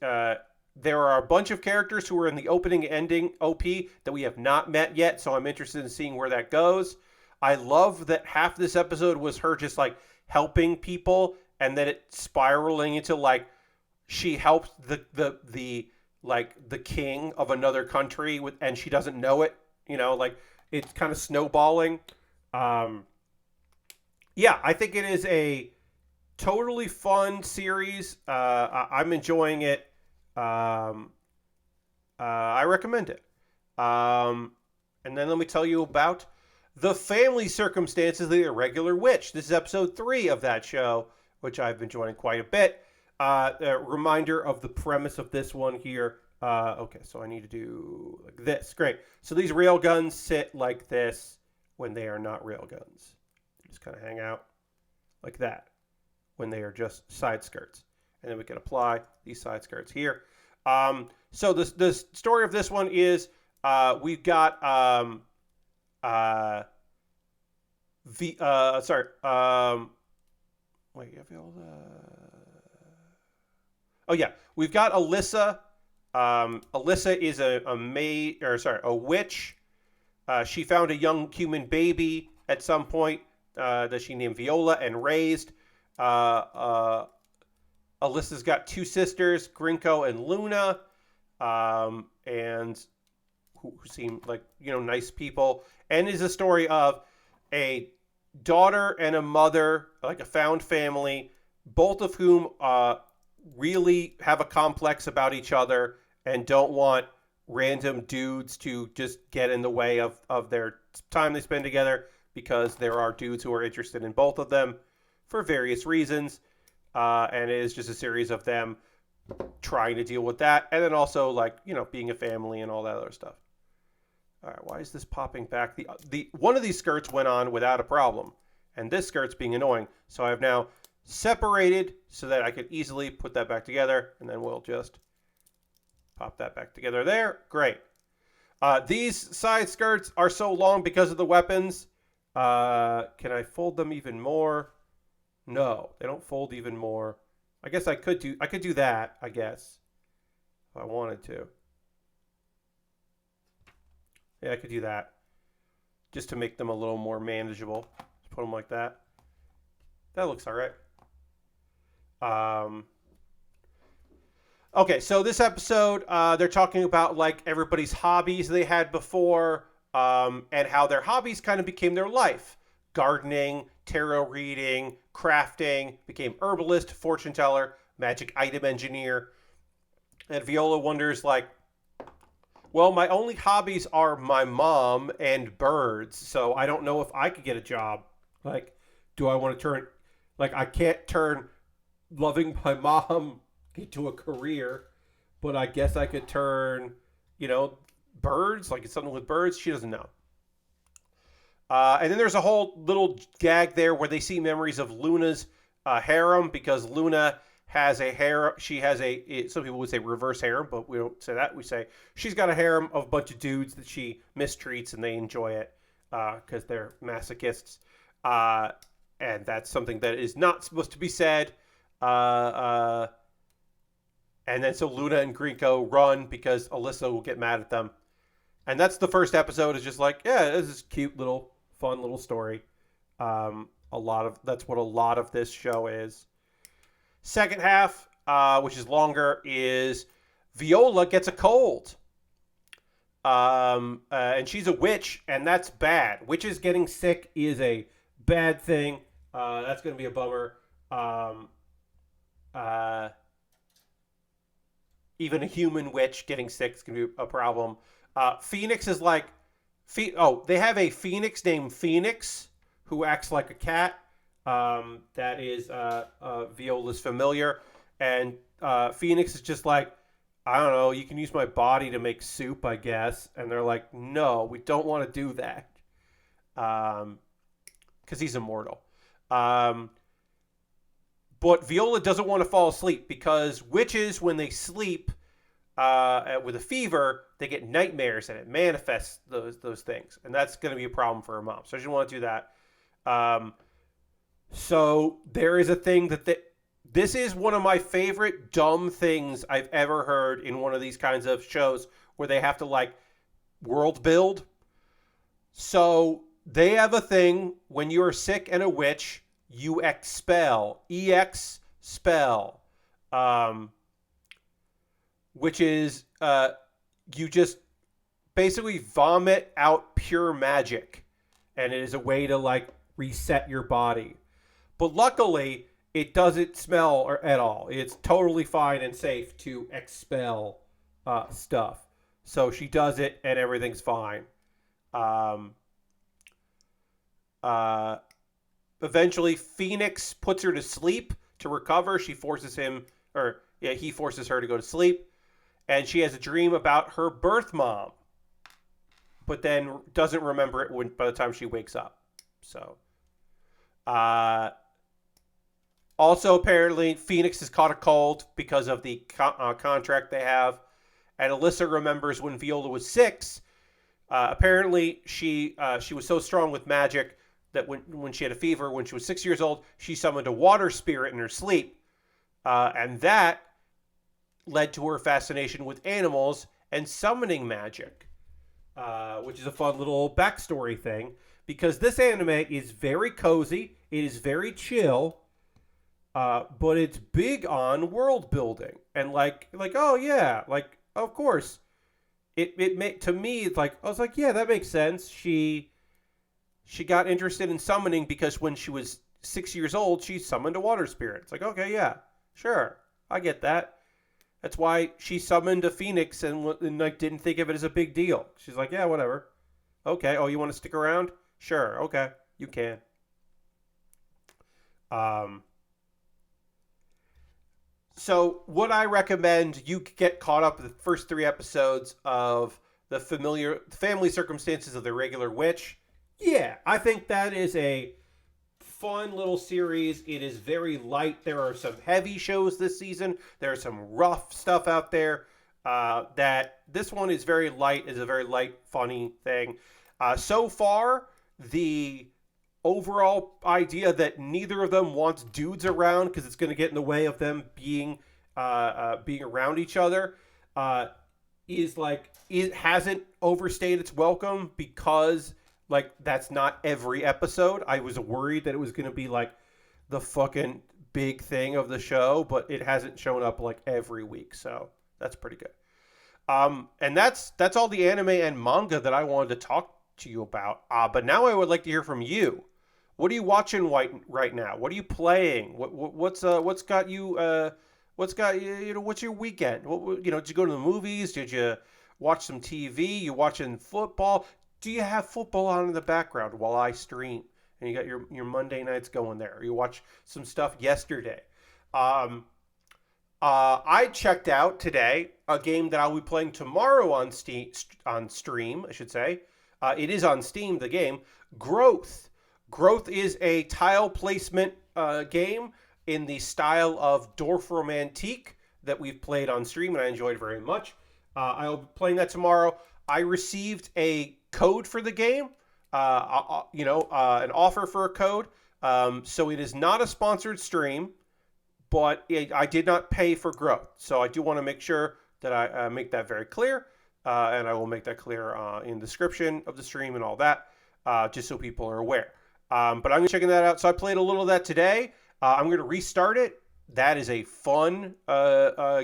There are a bunch of characters who are in the opening and ending OP that we have not met yet, so I'm interested in seeing where that goes. I love that half this episode was her just like helping people, and then it spiraling into like she helped the like the king of another country with, and she doesn't know it. You know, like it's kind of snowballing. Yeah, I think it is a totally fun series. I'm enjoying it. I recommend it. And then let me tell you about The Family Circumstances of the Irregular Witch. This is episode 3 of that show, which I've been enjoying quite a bit. A reminder of the premise of this one here. Okay, so I need to do like this. Great. So these railguns sit like this when they are not railguns. They just kind of hang out like that when they are just side skirts. And then we can apply these side skirts here. So the story of this one is we've got we've got Alyssa. Alyssa is a witch. She found a young human baby at some point that she named Viola and raised. Alyssa's got 2 sisters, Grinko and Luna, and who seem like, nice people. And is a story of a daughter and a mother, like a found family, both of whom really have a complex about each other and don't want random dudes to just get in the way of their time they spend together, because there are dudes who are interested in both of them for various reasons. And it is just a series of them trying to deal with that. And then also, like, being a family and all that other stuff. All right, why is this popping back? The one of these skirts went on without a problem, and this skirt's being annoying. So I've now separated so that I could easily put that back together, and then we'll just pop that back together there. Great. These side skirts are so long because of the weapons. Can I fold them even more? No, they don't fold even more. I guess I could do that, I guess, if I wanted to. Yeah, I could do that just to make them a little more manageable. Just put them like that. That looks all right. Okay, so this episode, they're talking about like everybody's hobbies they had before, and how their hobbies kind of became their life. Gardening, tarot reading, crafting, became herbalist, fortune teller, magic item engineer. And Viola wonders, like, well, my only hobbies are my mom and birds, so I don't know if I could get a job. Like, do I want to turn, like, I can't turn loving my mom into a career, but I guess I could turn, birds, like it's something with birds. She doesn't know. And then there's a whole little gag there where they see memories of Luna's harem, because Luna has a harem. She has some people would say reverse harem, but we don't say that. We say she's got a harem of a bunch of dudes that she mistreats, and they enjoy it because they're masochists. And that's something that is not supposed to be said. And then so Luna and Grinko run because Alyssa will get mad at them. And that's the first episode, is just like, yeah, this is cute little fun little story. That's what a lot of this show is. Second half, which is longer, is Viola gets a cold. And she's a witch, and that's bad. Witches getting sick is a bad thing. That's going to be a bummer. Even a human witch getting sick is going to be a problem. Phoenix is like... they have a phoenix named Phoenix who acts like a cat. That is Viola's familiar. And Phoenix is just like, I don't know, you can use my body to make soup, I guess. And they're like, no, we don't want to do that. Because he's immortal. But Viola doesn't want to fall asleep, because witches, when they sleep with a fever, they get nightmares, and it manifests those things. And that's going to be a problem for her mom. So she doesn't want to do that. So there is a thing this is one of my favorite dumb things I've ever heard in one of these kinds of shows where they have to like world build. So they have a thing when you're sick and a witch, you expel, spell, um, which is you just basically vomit out pure magic, and it is a way to like reset your body. But luckily, it doesn't smell at all. It's totally fine and safe to expel stuff. So she does it, and everything's fine. Um, uh, Eventually, Phoenix puts her to sleep to recover. She forces him, or yeah, he forces her to go to sleep, and she has a dream about her birth mom, but then doesn't remember it by the time she wakes up. So, uh, also apparently, Phoenix has caught a cold because of the contract they have, and Alyssa remembers when Viola was 6. Apparently, she was so strong with magic that when she had a fever, when she was 6 years old, she summoned a water spirit in her sleep. And that led to her fascination with animals and summoning magic, which is a fun little backstory thing. Because this anime is very cozy, it is very chill, but it's big on world building. And like oh yeah, like of course. It made, to me, it's like, I was like, yeah, that makes sense. She got interested in summoning because when she was 6 years old, she summoned a water spirit. It's like, okay, yeah, sure, I get that. That's why she summoned a phoenix and like didn't think of it as a big deal. She's like, yeah, whatever. Okay. Oh, you want to stick around? Sure. Okay, you can. Um. So, would I recommend you get caught up with the first 3 episodes of the familiar family circumstances of the Irregular Witch? Yeah, I think that is a fun little series. It is very light. There are some heavy shows this season. There are some rough stuff out there. That this one is very light. Is a very light, funny thing. So far, the overall idea that neither of them wants dudes around because it's going to get in the way of them being around each other is like it hasn't overstayed its welcome because like that's not every episode. I was worried that it was going to be like the fucking big thing of the show, but it hasn't shown up like every week, so that's pretty good. And that's all the anime and manga that I wanted to talk to you about. But now I would like to hear from you. What are you watching right now? What are you playing? What's got you? What's got you? You know, what's your weekend? Did you go to the movies? Did you watch some TV? You watching football? Do you have football on in the background while I stream? And you got your Monday nights going there. Or you watch some stuff yesterday. I checked out today a game that I'll be playing tomorrow on stream, I should say. It is on Steam, the game. Growth. Growth is a tile placement game in the style of Dorfromantik that we've played on stream, and I enjoyed very much. I'll be playing that tomorrow. I received a code for the game, an offer for a code. So it is not a sponsored stream, but I did not pay for growth. So I do want to make sure that I make that very clear, and I will make that clear in the description of the stream and all that, just so people are aware. But I'm checking that out. So I played a little of that today. I'm going to restart it. That is a fun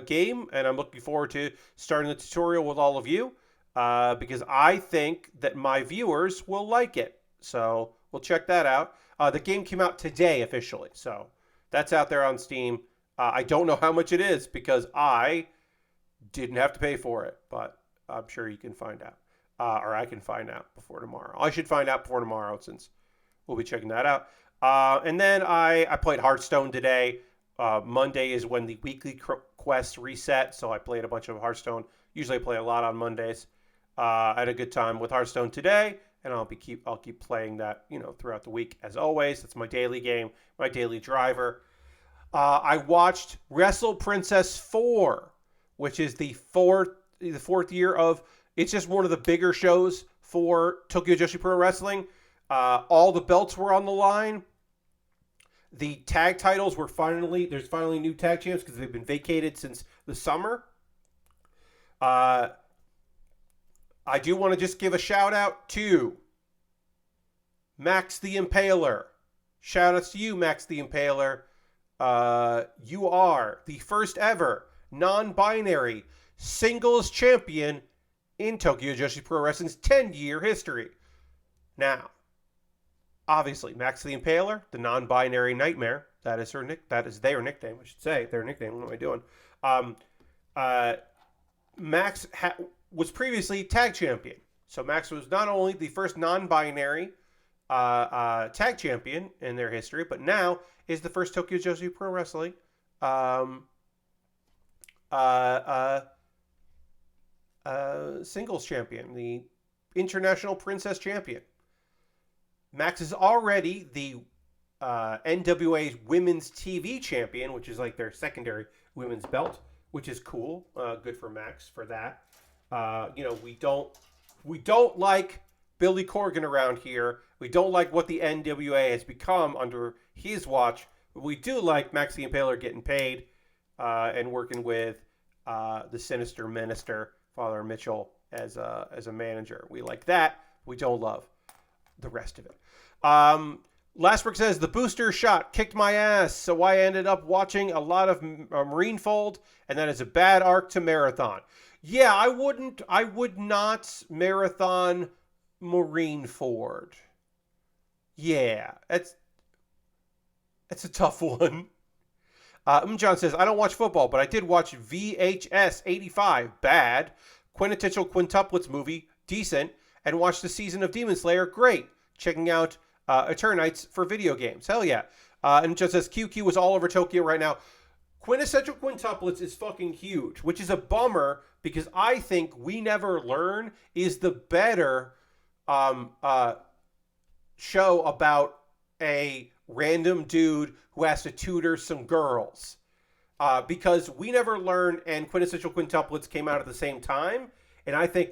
game, and I'm looking forward to starting the tutorial with all of you because I think that my viewers will like it. So we'll check that out. The game came out today officially, so that's out there on Steam. I don't know how much it is because I didn't have to pay for it, but I'm sure you can find out. Or I can find out before tomorrow. I should find out before tomorrow since we'll be checking that out. And then I played Hearthstone today. Monday is when the weekly quests reset, so I played a bunch of Hearthstone. Usually I play a lot on Mondays. I had a good time with Hearthstone today, and I'll keep playing that throughout the week as always. That's my daily game, my daily driver. I watched Wrestle Princess 4, which is the fourth year of. It's just one of the bigger shows for Tokyo Joshi Pro Wrestling. All the belts were on the line. the tag titles there's finally new tag champs because they've been vacated since the summer. I do want to just give a shout out to Max the Impaler. Shout outs to you, Max the Impaler. You are the first ever non-binary singles champion in Tokyo Joshi Pro Wrestling's 10-year history. Now, obviously, Max the Impaler, the non-binary nightmare, that is their nickname, I should say. Their nickname, what am I doing? Max was previously tag champion. So Max was not only the first non-binary tag champion in their history, but now is the first Tokyo Joshi Pro Wrestling singles champion, the International Princess Champion. Max is already the NWA's Women's TV Champion, which is like their secondary women's belt, which is cool. Good for Max for that. We don't like Billy Corgan around here. We don't like what the NWA has become under his watch. But we do like Max the Impaler getting paid and working with the Sinister Minister, Father Mitchell, as a manager. We like that. We don't love the rest of it. Lastbrook says, the booster shot kicked my ass, so I ended up watching a lot of Marinefold, and that is a bad arc to marathon. Yeah, I would not marathon Marineford. Yeah, it's a tough one. John says, I don't watch football, but I did watch VHS 85, bad. Quintessential Quintuplets movie, decent. And watched the season of Demon Slayer, great. Checking out Eternites for video games. Hell yeah. And just says, QQ was all over Tokyo right now. Quintessential Quintuplets is fucking huge, which is a bummer because I think We Never Learn is the better show about a random dude who has to tutor some girls. Because We Never Learn and Quintessential Quintuplets came out at the same time, and I think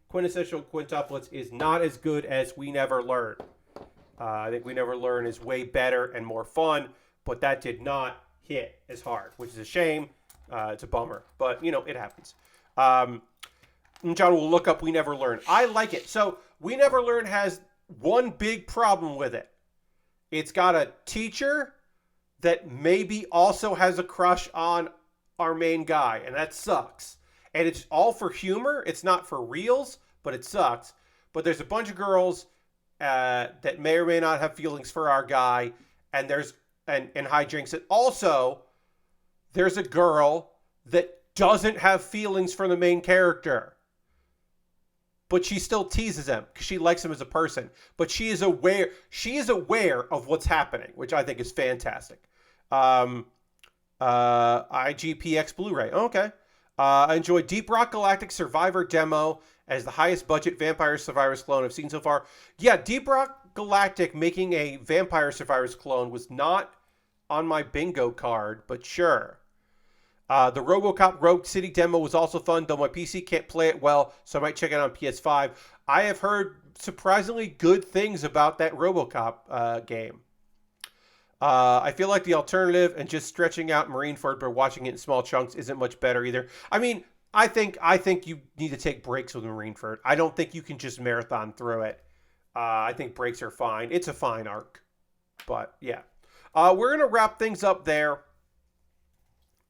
Quintessential Quintuplets is not as good as We Never Learn. I think We Never Learn is way better and more fun, but that did not hit as hard, which is a shame. It's a bummer, but it happens. John will look up We Never Learn. I like it. So We Never Learn has one big problem with it. It's got a teacher that maybe also has a crush on our main guy, and that sucks. And it's all for humor. It's not for reals, but it sucks. But there's a bunch of girls that may or may not have feelings for our guy, and there's and hijinks it. Also, there's a girl that doesn't have feelings for the main character, but she still teases him because she likes him as a person. But she is aware of what's happening, which I think is fantastic. IGPX Blu-ray. Okay. I enjoyed Deep Rock Galactic Survivor demo as the highest budget Vampire Survivors clone I've seen so far. Yeah, Deep Rock Galactic making a Vampire Survivors clone was not on my bingo card, but sure. The RoboCop Rogue City demo was also fun, though my PC can't play it well, so I might check it on PS5. I have heard surprisingly good things about that RoboCop game. I feel like the alternative and just stretching out Marineford but watching it in small chunks isn't much better either. I mean, I think you need to take breaks with Marineford. I don't think you can just marathon through it. I think breaks are fine. It's a fine arc. But, yeah. We're going to wrap things up there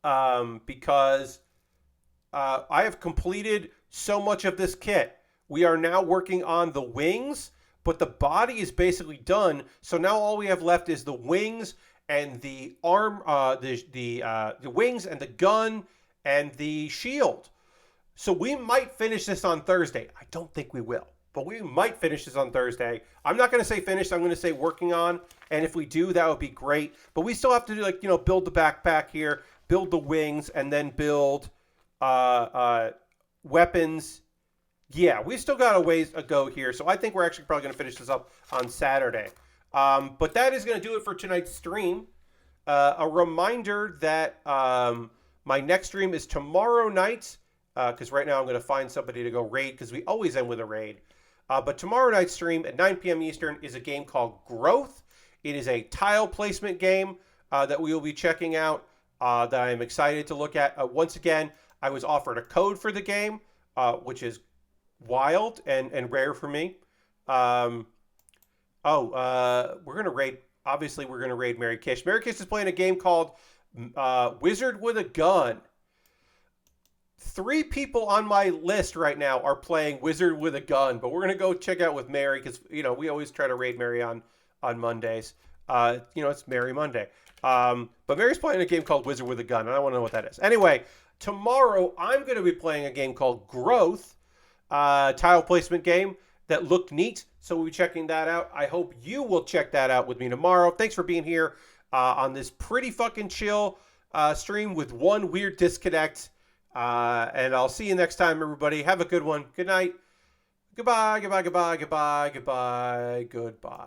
because I have completed so much of this kit. We are now working on the wings, but the body is basically done. So now all we have left is the wings and the arm, the wings and the gun and the shield. So we might finish this on Thursday. I don't think we will, but we might finish this on Thursday. I'm not going to say finished. I'm going to say working on. And if we do, that would be great. But we still have to do build the backpack here, build the wings, and then build weapons. Yeah, we still got a ways to go here. So I think we're actually probably going to finish this up on Saturday. But that is going to do it for tonight's stream. A reminder that my next stream is tomorrow night, because right now I'm going to find somebody to go raid, because we always end with a raid. But tomorrow night's stream at 9 p.m. Eastern is a game called Growth. It is a tile placement game that we will be checking out that I am excited to look at. Once again, I was offered a code for the game, which is wild and rare for me. We're going to raid. Obviously, we're going to raid Mary Kish. Mary Kish is playing a game called Wizard with a Gun. 3 people on my list right now are playing Wizard with a Gun, but we're going to go check out with Mary because, we always try to raid Mary on Mondays. It's Mary Monday. But Mary's playing a game called Wizard with a Gun, and I want to know what that is. Anyway, tomorrow I'm going to be playing a game called Growth, tile placement game that looked neat. So we'll be checking that out. I hope you will check that out with me tomorrow. Thanks for being here on this pretty fucking chill stream with one weird disconnect. And I'll see you next time, everybody. Have a good one. Good night. Goodbye, goodbye, goodbye, goodbye, goodbye, goodbye.